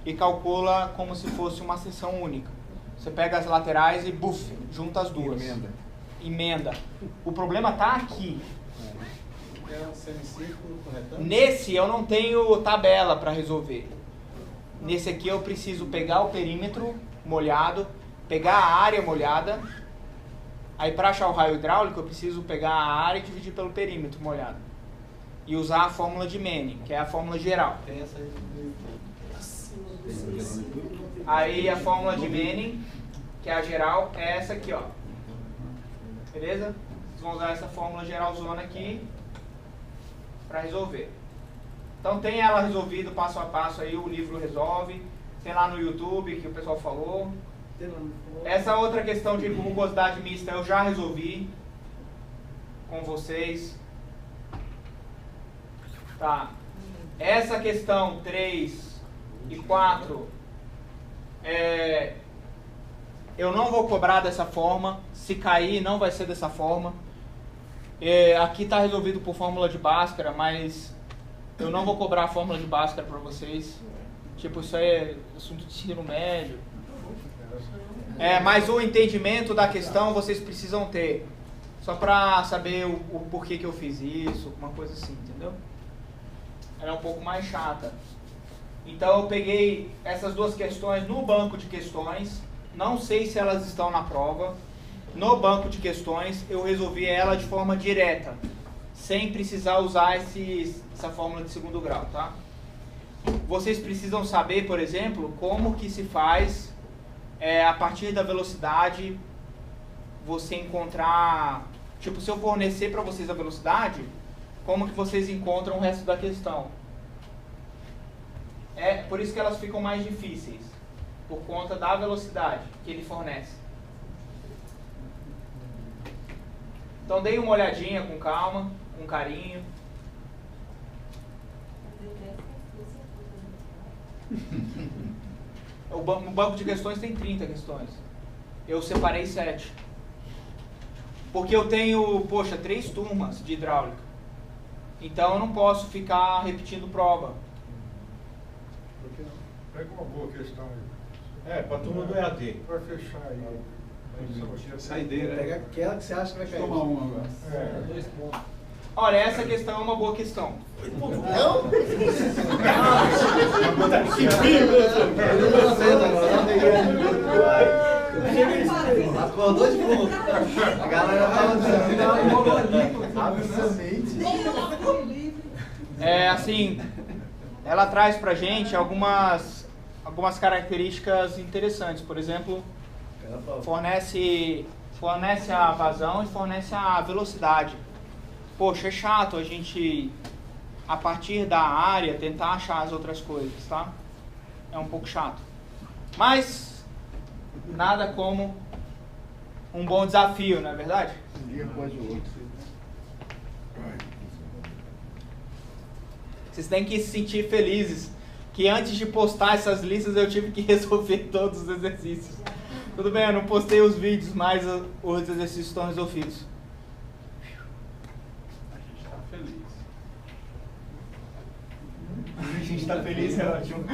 e calcula como se fosse uma seção única. Você pega as laterais e buf, junta as duas. Emenda. O problema está aqui. É um semicírculo correto? Nesse eu não tenho tabela para resolver. Nesse aqui eu preciso pegar o perímetro molhado, pegar a área molhada. Aí para achar o raio hidráulico eu preciso pegar a área e dividir pelo perímetro molhado. E usar a fórmula de Manning, que é a fórmula geral. Tem essa aí. Aí a fórmula de Manning, que é a geral, é essa aqui, ó. Beleza? Vocês vão usar essa fórmula geralzona aqui para resolver. Então tem ela resolvido passo a passo aí, o livro resolve. Tem lá no YouTube que o pessoal falou. Essa outra questão de rugosidade mista eu já resolvi com vocês. Tá. Essa questão 3 e 4, eu não vou cobrar dessa forma. Se cair, não vai ser dessa forma. Aqui está resolvido por fórmula de Bhaskara, mas eu não vou cobrar a fórmula de Bhaskara para vocês. Tipo, isso aí é assunto de ensino médio. Mas o entendimento da questão vocês precisam ter. Só para saber o porquê que eu fiz isso, uma coisa assim, entendeu? Ela é um pouco mais chata. Então eu peguei essas duas questões no banco de questões. Não sei se elas estão na prova. No banco de questões eu resolvi ela de forma direta, sem precisar usar essa fórmula de segundo grau, tá? Vocês precisam saber, por exemplo, como que se faz a partir da velocidade você encontrar, tipo, se eu fornecer para vocês a velocidade, como que vocês encontram o resto da questão. É por isso que elas ficam mais difíceis, por conta da velocidade que ele fornece. Então deem uma olhadinha com calma, com carinho. O banco de questões tem 30 questões. Eu separei 7. Porque eu tenho, 3 turmas de hidráulica. Então eu não posso ficar repetindo prova. Por que não? Pega uma boa questão aí. Pra turma do EAD. Vai fechar aí. Saideira. Pega aquela que você acha que vai cair. Toma uma agora. 2 pontos. Olha, essa questão é uma boa questão. Não? Acordou de ponto. A galera tava assim, ela traz pra gente algumas características interessantes. Por exemplo, fornece a vazão e fornece a velocidade. Poxa, é chato a gente, a partir da área, tentar achar as outras coisas, tá? É um pouco chato. Mas, nada como um bom desafio, não é verdade? Um dia após o outro. Vocês têm que se sentir felizes que antes de postar essas listas eu tive que resolver todos os exercícios. Tudo bem, eu não postei os vídeos, mas os exercícios estão resolvidos. A gente está feliz, é ótimo.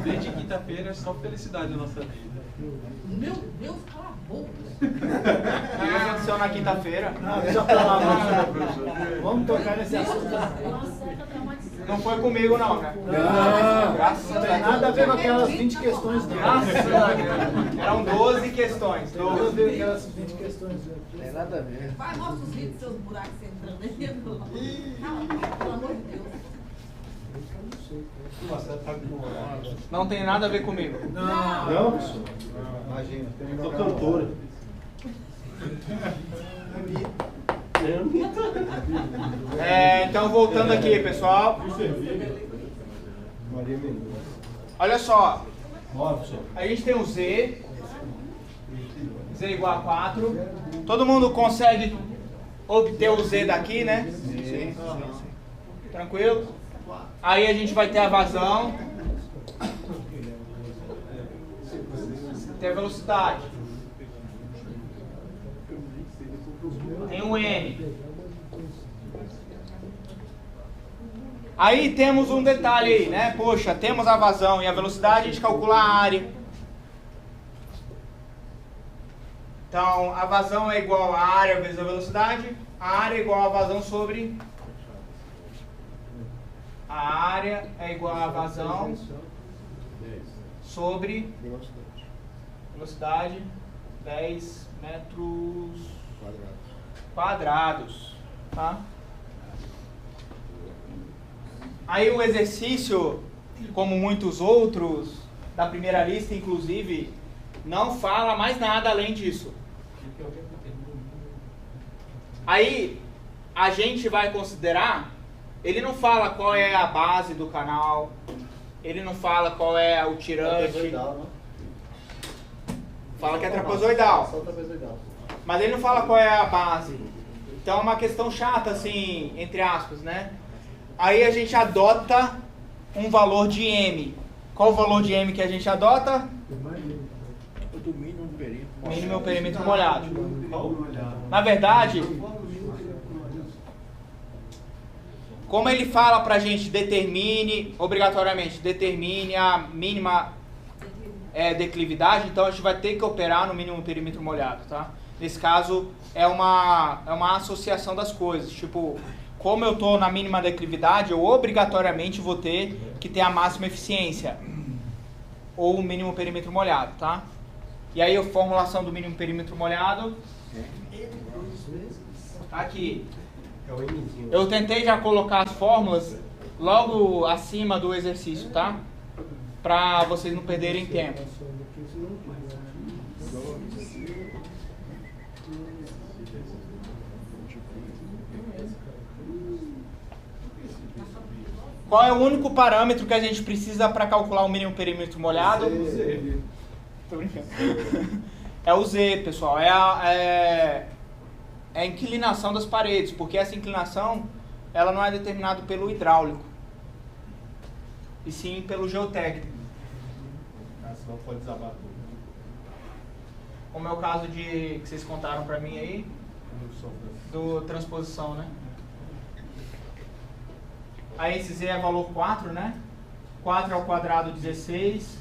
Desde quinta-feira é só felicidade na nossa vida. Meu Deus, cala a boca. O que aconteceu na quinta-feira? Deixa pra lá, vamos tocar nesse assunto. Não foi comigo não, né? Não, Graças a não tem Deus. nada a ver com aquelas 20 questões não. Graças a Deus. Eram 12 questões. Tem nada a ver com aquelas 20 questões. Tem nada a ver. Vai, mostra os vídeos, seus buracos entrando aí. Cala, pelo amor de Deus. Não tem nada a ver comigo. Não? Imagina. Sou cantora. Então, voltando aqui, pessoal. Maria Mendonça. Olha só. A gente tem o Z. Z igual a 4. Todo mundo consegue obter o Z daqui, né? Sim. Tranquilo? Aí a gente vai ter a vazão. Tem a velocidade. Tem o N. Aí temos um detalhe aí, né? Poxa, temos a vazão e a velocidade, a gente calcula a área. Então, a vazão é igual a área vezes a velocidade. A área é igual a vazão sobre... A área é igual a vazão sobre velocidade 10 metros quadrados. Tá? Aí o exercício, como muitos outros, da primeira lista, inclusive, não fala mais nada além disso. Aí, a gente vai considerar, ele não fala qual é a base do canal, ele não fala qual é o tirante, fala que é trapezoidal, mas ele não fala qual é a base. Então é uma questão chata, assim, entre aspas, né? Aí a gente adota um valor de M. Qual o valor de M que a gente adota? Do mínimo perímetro. Mínimo perímetro molhado. Na verdade, como ele fala pra gente obrigatoriamente, determine a mínima declividade, então a gente vai ter que operar no mínimo perímetro molhado, tá? Nesse caso, é uma associação das coisas. Tipo, como eu estou na mínima declividade, eu obrigatoriamente vou ter que ter a máxima eficiência. Ou o mínimo perímetro molhado, tá? E aí a formulação do mínimo perímetro molhado. Aqui. Eu tentei já colocar as fórmulas logo acima do exercício, tá? Para vocês não perderem tempo. Qual é o único parâmetro que a gente precisa para calcular o mínimo perímetro molhado? Tô brincando. É o Z, pessoal. É a inclinação das paredes, porque essa inclinação ela não é determinada pelo hidráulico, e sim pelo geotécnico. Senão pode desabar tudo. Como é o caso que vocês contaram para mim aí, do transposição, né? Aí esse Z é valor 4, né? 4 ao quadrado 16.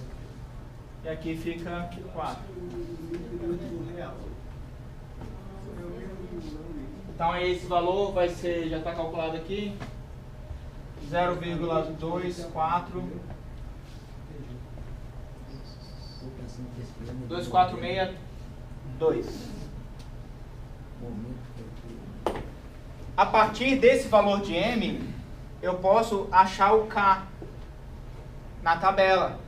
E aqui fica 4. Então esse valor vai ser, já está calculado aqui, 0,24 2462. A partir desse valor de M, eu posso achar o K na tabela.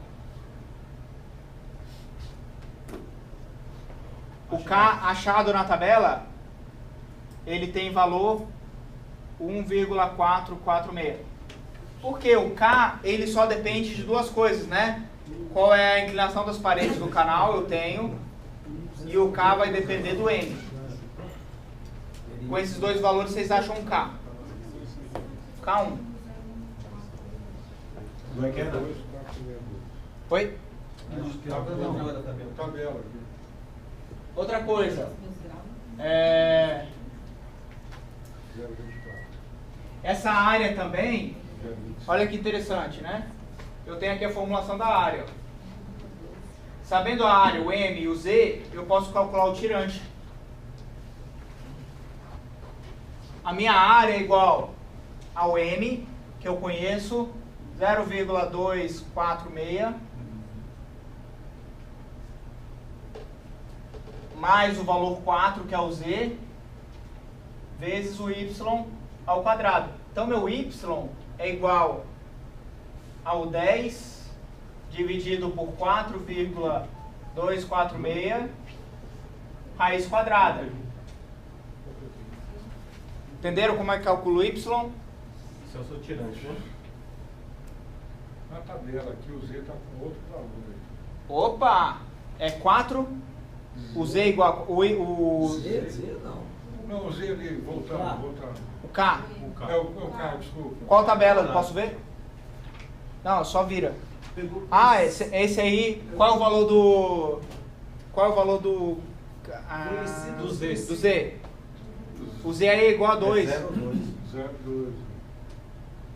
O K achado na tabela, ele tem valor 1,446. Porque o K, ele só depende de duas coisas, né? Qual é a inclinação das paredes do canal, eu tenho, e o K vai depender do M. Com esses dois valores, vocês acham um K. K1. Não é que é não. Oi? Tabela aqui. Outra coisa. 0,24. Essa área também, olha que interessante, né? Eu tenho aqui a formulação da área. Sabendo a área, o M e o Z, eu posso calcular o tirante. A minha área é igual ao M, que eu conheço, 0,246, mais o valor 4, que é o Z, vezes o Y ao quadrado. Então, meu Y é igual ao 10 dividido por 4,246 raiz quadrada. Entenderam como é que calcula o Y? Esse é o seu tirante, né? Na tabela aqui o Z está com outro valor aí. Opa! É 4. O Z é igual o Z não. Não, o Z ali, voltando. O K. É o K, desculpa. Qual tabela? Posso ver? Não, só vira. Ah, esse aí. Qual é o valor do... Qual é o valor do... Do Z. Do Z. O Z aí é igual a 2. 0,2.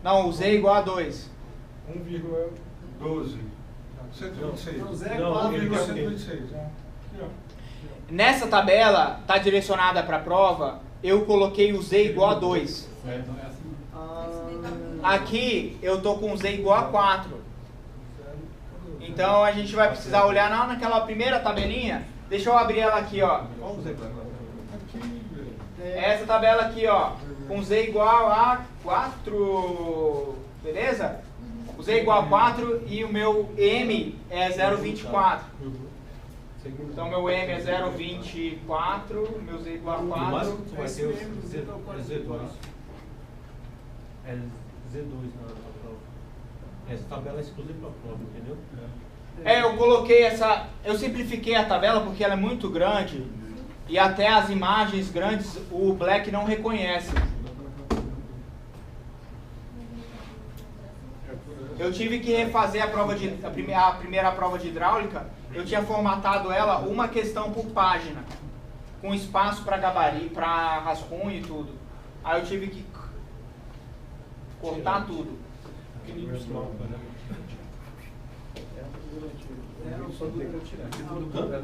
Não, o Z é igual a 2. 1,12. 126. Não, Zé é Não, 4, 1,126. Né? Aqui, ó. Nessa tabela, está direcionada para a prova, eu coloquei o Z igual a 2. Aqui, eu estou com o Z igual a 4. Então, a gente vai precisar olhar naquela primeira tabelinha. Deixa eu abrir ela aqui, ó. Qual o Z pra lá? Essa tabela aqui, ó, com Z igual a 4, beleza? O Z igual a 4 e o meu M é 0,24. Então, meu M é 0,24, meu Z igual a 4. Vai ser o Z2. É Z2 na prova. Essa tabela é exclusiva para a prova, entendeu? Eu coloquei essa, eu simplifiquei a tabela porque ela é muito grande e até as imagens grandes o Black não reconhece. Eu tive que refazer a primeira prova de hidráulica. Eu tinha formatado ela uma questão por página, com espaço para gabarito, para rascunho e tudo. Aí eu tive que cortar tudo.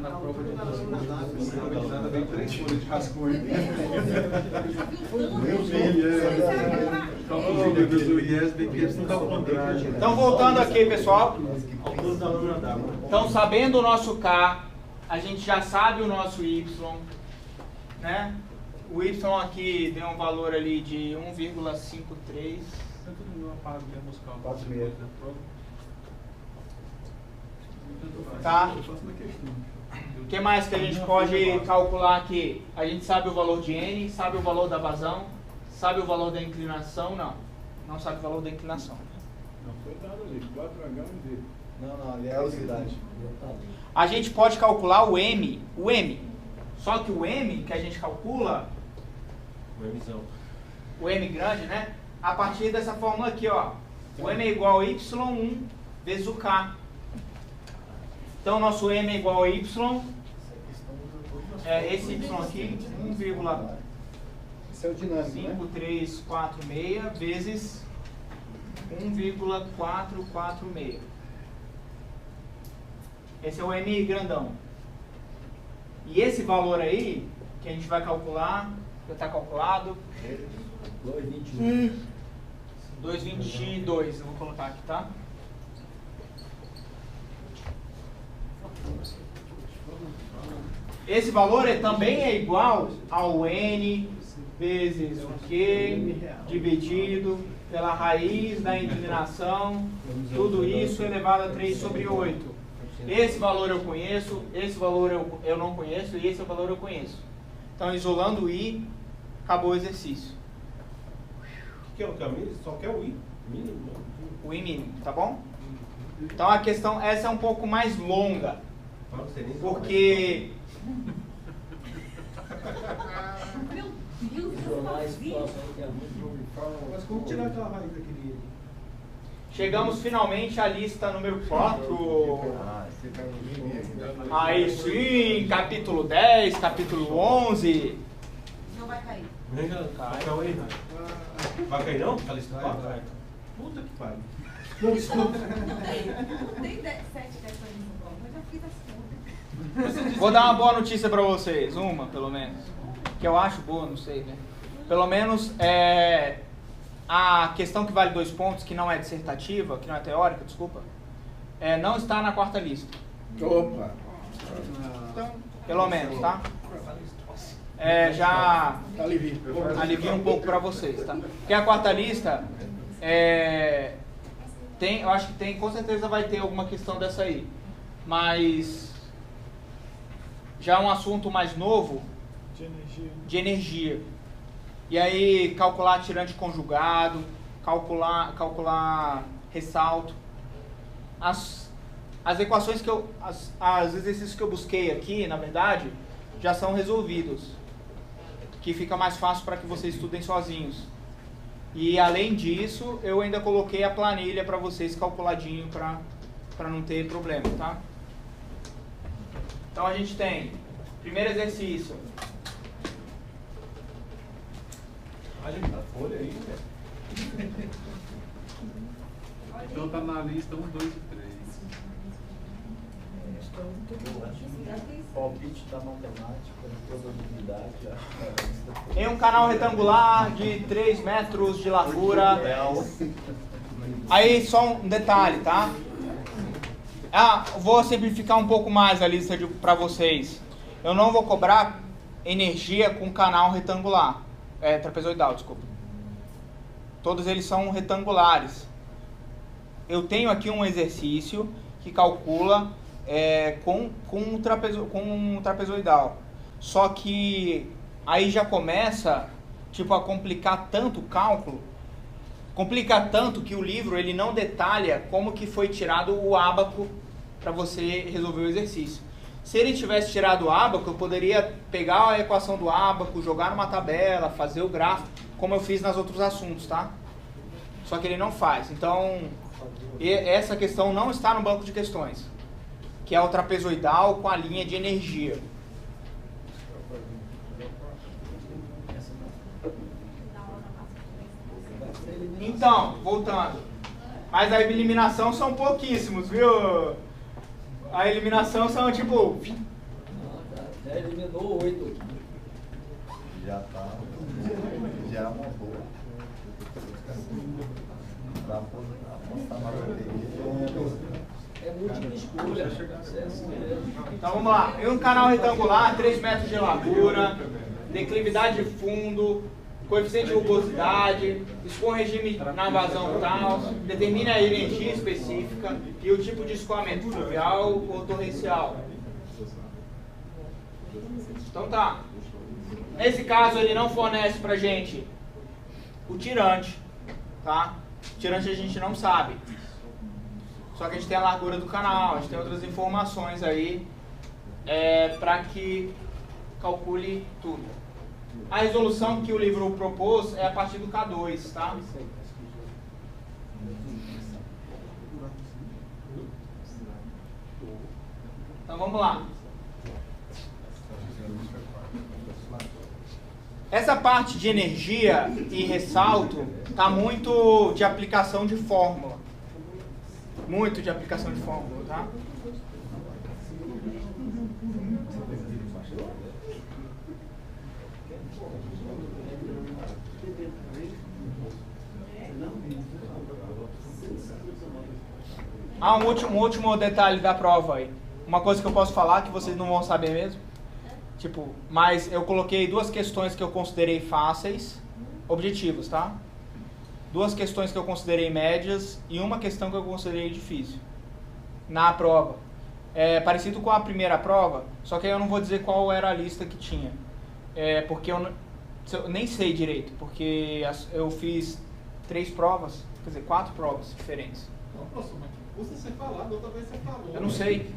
Na prova de vem 3 folhas de rascunho. Então, voltando aqui, pessoal. Então, sabendo o nosso K, a gente já sabe o nosso Y, né? O Y aqui deu um valor ali de 1,53. Tá? O que mais que a gente pode calcular aqui? A gente sabe o valor de N, sabe o valor da vazão, sabe o valor da inclinação? Não. Não sabe o valor da inclinação. Não foi dado ali, 4H e V. Não, ali é a velocidade. A gente pode calcular o M. Só que o M que a gente calcula, o M grande, né? A partir dessa fórmula aqui, ó. O M é igual a Y1 vezes o K. Então, nosso M é igual a Y. Esse Y aqui, 1,5346 Esse é o dinâmico, né? vezes 1,446. Esse é o M grandão. E esse valor aí, que a gente vai calcular, já está calculado. 2,22. Eu vou colocar aqui, tá? Esse valor também é igual ao N vezes o Q dividido pela raiz da inclinação, tudo isso elevado a 3 sobre 8. Esse valor eu conheço, esse valor eu não conheço e esse valor eu conheço. Então, isolando o I, acabou o exercício. O que é o caminho? Só quer o I mínimo? O I mínimo, tá bom? Então, a questão, essa é um pouco mais longa, porque... Meu Deus, Mas como tirar aquela raiz daquele I? Chegamos finalmente à lista número 4. Aí sim, capítulo 10, capítulo 11. não vai cair. Vai cair não? A lista 4? Puta que pariu. Não tem 7 questões no prova, eu já fiz as contas. Vou dar uma boa notícia pra vocês, uma pelo menos. Que eu acho boa, não sei, né? Pelo menos a questão que vale 2 pontos, que não é dissertativa, que não é teórica, desculpa, não está na quarta lista. Opa! Então, pelo menos, tá? Já alivia um pouco pra vocês, tá? Porque a quarta lista, eu acho que tem, com certeza vai ter alguma questão dessa aí. Mas já é um assunto mais novo de energia. E aí calcular tirante conjugado, calcular ressalto. As equações que os exercícios que eu busquei aqui, na verdade, já são resolvidos. Que fica mais fácil para que vocês estudem sozinhos. E além disso, eu ainda coloquei a planilha para vocês calculadinho para não ter problema, tá? Então a gente tem, primeiro exercício. A folha aí, velho. Então tá na lista 1, 2 e 3. Palpite da matemática, probabilidade, acho que Em um canal retangular de 3 metros de largura. Aí só um detalhe, tá? Vou simplificar um pouco mais a lista para vocês. Eu não vou cobrar energia com canal retangular. Trapezoidal, desculpa. Todos eles são retangulares. Eu tenho aqui um exercício que calcula com trapezoidal. Só que aí já começa a complicar tanto o cálculo. Complica tanto que o livro ele não detalha como que foi tirado o ábaco para você resolver o exercício. Se ele tivesse tirado o ábaco, eu poderia pegar a equação do ábaco, jogar numa tabela, fazer o gráfico, como eu fiz nos outros assuntos, tá? Só que ele não faz. Então, essa questão não está no banco de questões, que é o trapezoidal com a linha de energia. Então, voltando. Mas a eliminação são pouquíssimos, viu? A eliminação são tipo... Já eliminou 8. Já tá. Já é uma boa. Dá pra apostar na loteria. É múltipla escolha. Então vamos lá. Em um canal retangular, 3 metros de largura, declividade de fundo, coeficiente de rugosidade, expõe regime na vazão tal, determina a energia específica e o tipo de escoamento fluvial ou torrencial. Então tá. Nesse caso ele não fornece pra gente o tirante, tá? O tirante a gente não sabe. Só que a gente tem a largura do canal, a gente tem outras informações aí para que calcule tudo. A resolução que o livro propôs é a partir do K2, tá? Então vamos lá. Essa parte de energia e ressalto está muito de aplicação de fórmula. Muito de aplicação de fórmula, tá? Um último detalhe da prova aí. Uma coisa que eu posso falar que vocês não vão saber mesmo. Mas eu coloquei 2 questões que eu considerei fáceis, objetivos, tá? 2 questões que eu considerei médias e uma questão que eu considerei difícil na prova. É parecido com a primeira prova, só que aí eu não vou dizer qual era a lista que tinha. Porque eu nem sei direito, porque eu fiz 3 provas, quer dizer, 4 provas diferentes. Nossa, mas que custa você falar, da outra vez você falou. Eu não sei.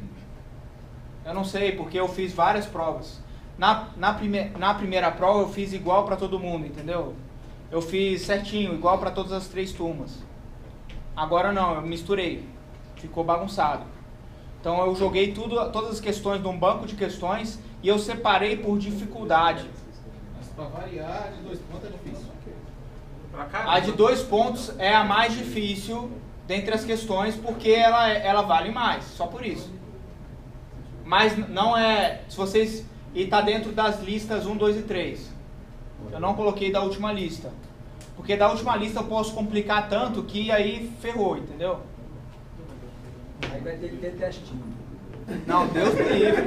Eu não sei, porque eu fiz várias provas. Na primeira prova eu fiz igual para todo mundo, entendeu? Eu fiz certinho, igual para todas as 3 turmas. Agora não, eu misturei. Ficou bagunçado. Então eu joguei todas as questões num banco de questões e eu separei por dificuldade. Mas para variar, de 2 pontos é difícil. A de 2 pontos é a mais difícil dentre as questões porque ela vale mais, só por isso. Mas não é... E está dentro das listas 1, 2 e 3. Eu não coloquei da última lista. Porque da última lista eu posso complicar tanto que aí ferrou, entendeu? Aí vai ter que ter testinho. Não, Deus me livre.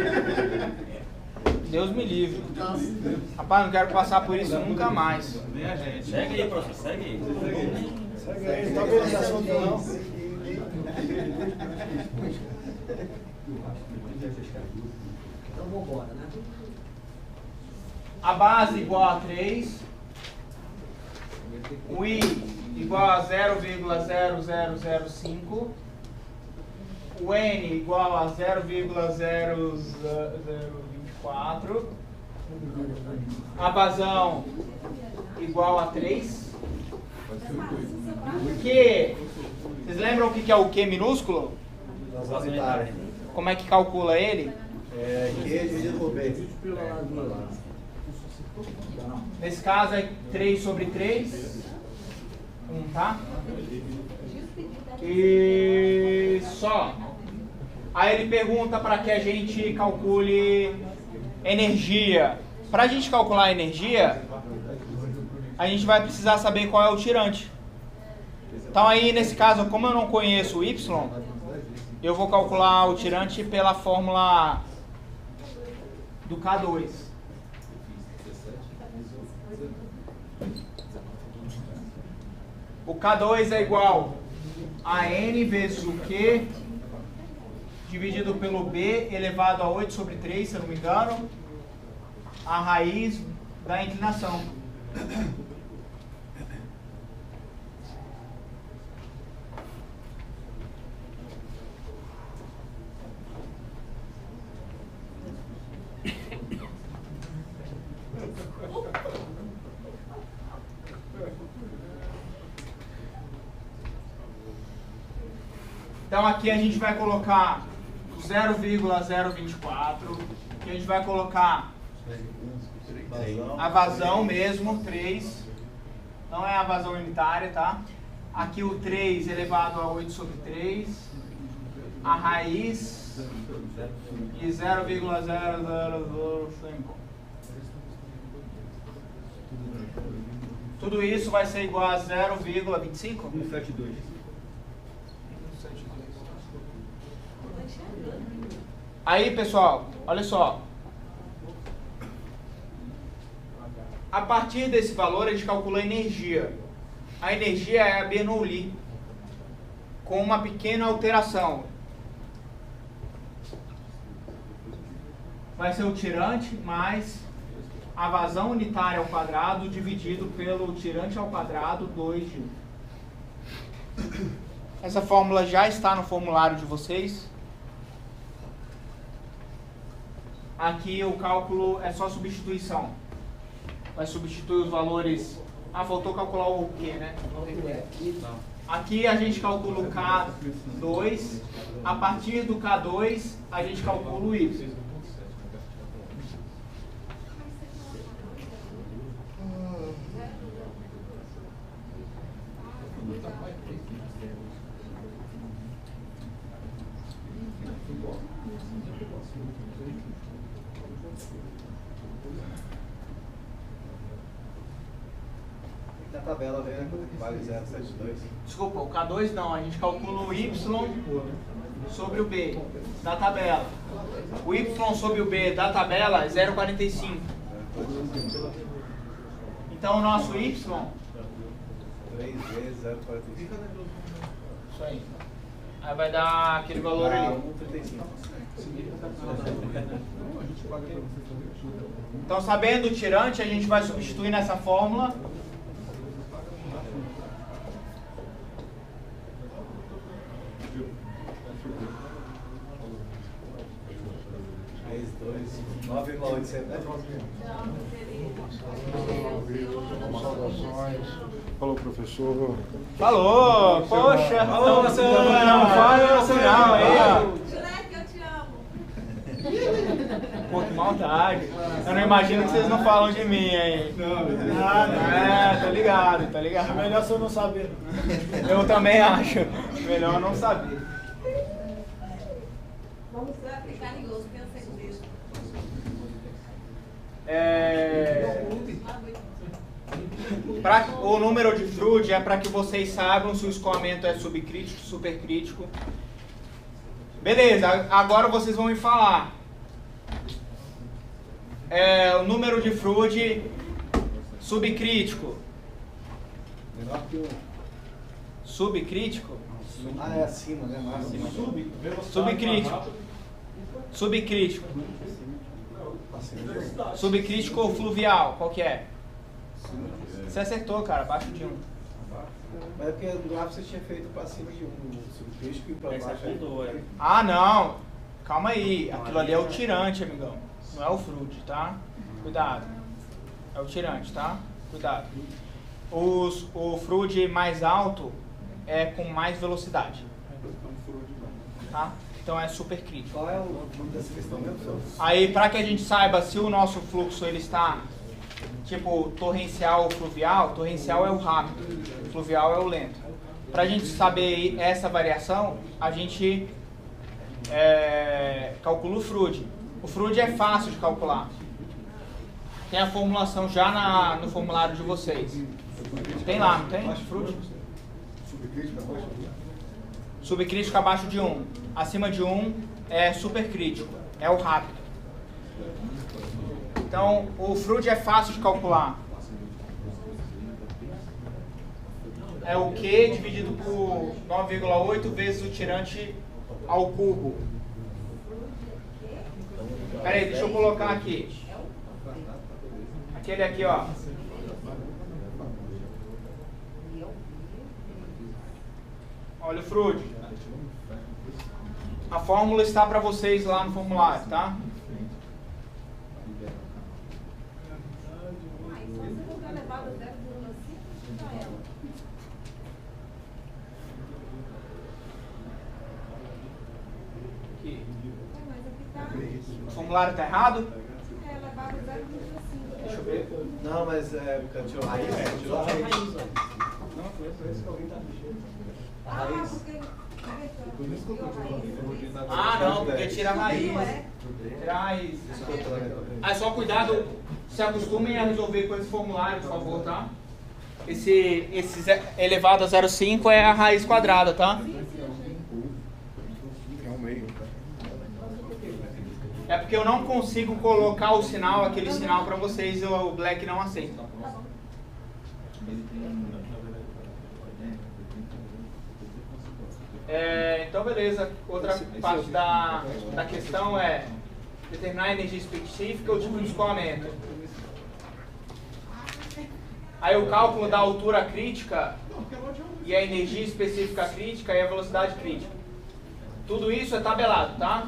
Deus me livre. Rapaz, não quero passar por isso nunca mais. Nem a gente. Segue aí, professor, segue aí. Segue aí, tá vendo esse assunto não? Então vamos embora, né? A base igual a 3. O I igual a 0,0005. O N igual a 0,0024. A vazão igual a 3. Q. Vocês lembram o que é o Q minúsculo? Como é que calcula ele? Q dividido por B. Nesse caso é 3 sobre 3. 1, tá? E só. Aí ele pergunta para que a gente calcule energia. Para a gente calcular a energia, a gente vai precisar saber qual é o tirante. Então aí, nesse caso, como eu não conheço o Y, eu vou calcular o tirante pela fórmula do K2. O K2 é igual a N vezes o Q dividido pelo B elevado a 8 sobre 3, se eu não me engano, a raiz da inclinação. Então aqui a gente vai colocar 0,024, que a gente vai colocar a vazão mesmo, 3, não é a vazão unitária, tá? Aqui o 3 elevado a 8 sobre 3, a raiz e 0,0005. Tudo isso vai ser igual a 0,25? 172. Aí, pessoal, olha só. A partir desse valor, a gente calcula a energia. A energia é a Bernoulli, com uma pequena alteração. Vai ser o tirante mais a vazão unitária ao quadrado dividido pelo tirante ao quadrado 2G. Essa fórmula já está no formulário de vocês. Aqui o cálculo é só substituição. Vai substituir os valores. Ah, faltou calcular o quê, né? Aqui a gente calcula o K2. A partir do K2 a gente calcula o Y. Na tabela vale 0,72. Desculpa, o K2 não, a gente calcula o Y sobre o B da tabela. O Y sobre o B da tabela é 0,45. Então o nosso Y, 3 vezes 0,45. isso aí. Aí vai dar aquele valor ali. 1,35. Então, sabendo o tirante, a gente vai substituir nessa fórmula. Vezes 2, 9,87. Saudações. Falou, professor. Falou! Poxa! Falou, você não fala no final aí, ó. Juliette, eu te amo. Pô, que maldade. Eu não imagino que vocês não falam de mim aí. Tô ligado, tá ligado. É melhor você não saber. Eu também acho. Melhor não saber. Você vai ficar carinhoso, porque eu sei disso. O número de Froude é para que vocês saibam se o escoamento é subcrítico, supercrítico. Beleza, agora vocês vão me falar. O número de Froude subcrítico. Menor que 1. Subcrítico? Ah, é acima, né? Mais acima. Subcrítico. Subcrítico. Subcrítico ou fluvial? Qual que é? Você acertou, cara, abaixo de 1. Mas é porque no gráfico você tinha feito para cima de 1, subcrítico, e para baixo. Ah, não. Calma aí. Aquilo ali é o tirante, amigão. Não é o Froude, tá? Cuidado. É o tirante, tá? Cuidado. O Froude mais alto é com mais velocidade. Tá? Então é supercrítico. Qual é o nome dessa questão mesmo? Aí, para que a gente saiba se o nosso fluxo ele está tipo torrencial ou fluvial, torrencial é o rápido, fluvial é o lento. para a gente saber essa variação, a gente calcula o FRUD. O FRUD é fácil de calcular. Tem a formulação já no formulário de vocês. Tem lá, não tem? FRUD? Subcrítico abaixo de 1. Acima de 1 é supercrítico. É o rápido. Então, o FRUD é fácil de calcular. É o Q dividido por 9,8 vezes o tirante ao cubo. Pera aí, deixa eu colocar aqui. Aquele aqui, ó. Olha o FRUD. A fórmula está para vocês lá no formulário, tá? Aqui. O formulário está errado? Deixa eu ver. Não, mas porque tirou a raiz. Tirou a raiz. Não, foi isso que alguém tá mexendo. A raiz. Por isso que eu tô Ah, não, porque tira a raiz. Tira a raiz. Ah, só cuidado, se acostumem a resolver com esse formulário, por favor, tá? Esse elevado a 0,5 é a raiz quadrada, tá? É porque eu não consigo colocar o sinal, aquele sinal para vocês, o Black não aceita. Então, beleza. Outra parte da questão é determinar a energia específica ou tipo de escoamento. Aí o cálculo da altura crítica e a energia específica crítica e a velocidade crítica. Tudo isso é tabelado, tá?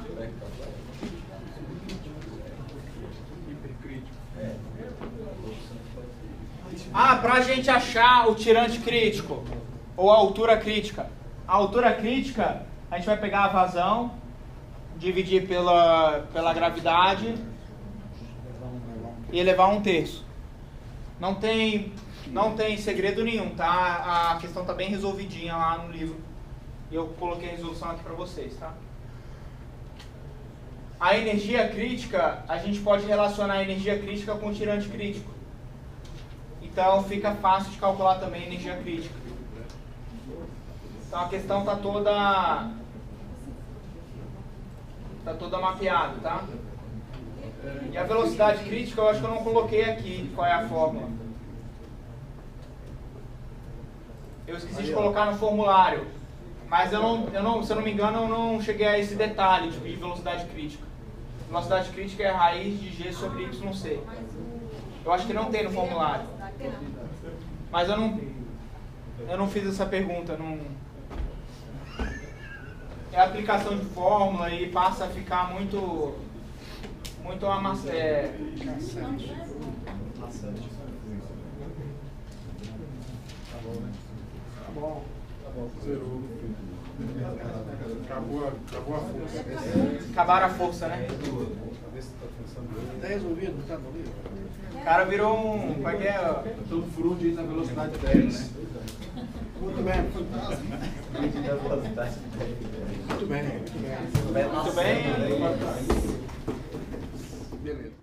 Para a gente achar o tirante crítico ou a altura crítica. A altura crítica, a gente vai pegar a vazão, dividir pela gravidade e elevar a 1/3. Não tem segredo nenhum, tá? A questão tá bem resolvidinha lá no livro. E eu coloquei a resolução aqui para vocês, tá? A energia crítica, a gente pode relacionar a energia crítica com o tirante crítico. Então fica fácil de calcular também a energia crítica. Então a questão está toda mapeada, tá? E a velocidade crítica eu acho que eu não coloquei aqui qual é a fórmula. Eu esqueci de colocar no formulário, mas se eu não me engano, eu não cheguei a esse detalhe de velocidade crítica. Velocidade crítica é a raiz de G sobre YC. Eu acho que não tem no formulário. Mas eu não fiz essa pergunta. É a aplicação de fórmula e passa a ficar muito amassante. Tá bom. Zerou. Acabou a força. Acabaram a força, né? Tá resolvido, não tá resolvido? O cara virou um... Como é que é? Todo FRUD aí na velocidade 10, né? Muito bem. Muito bem. Muito bem. Beleza.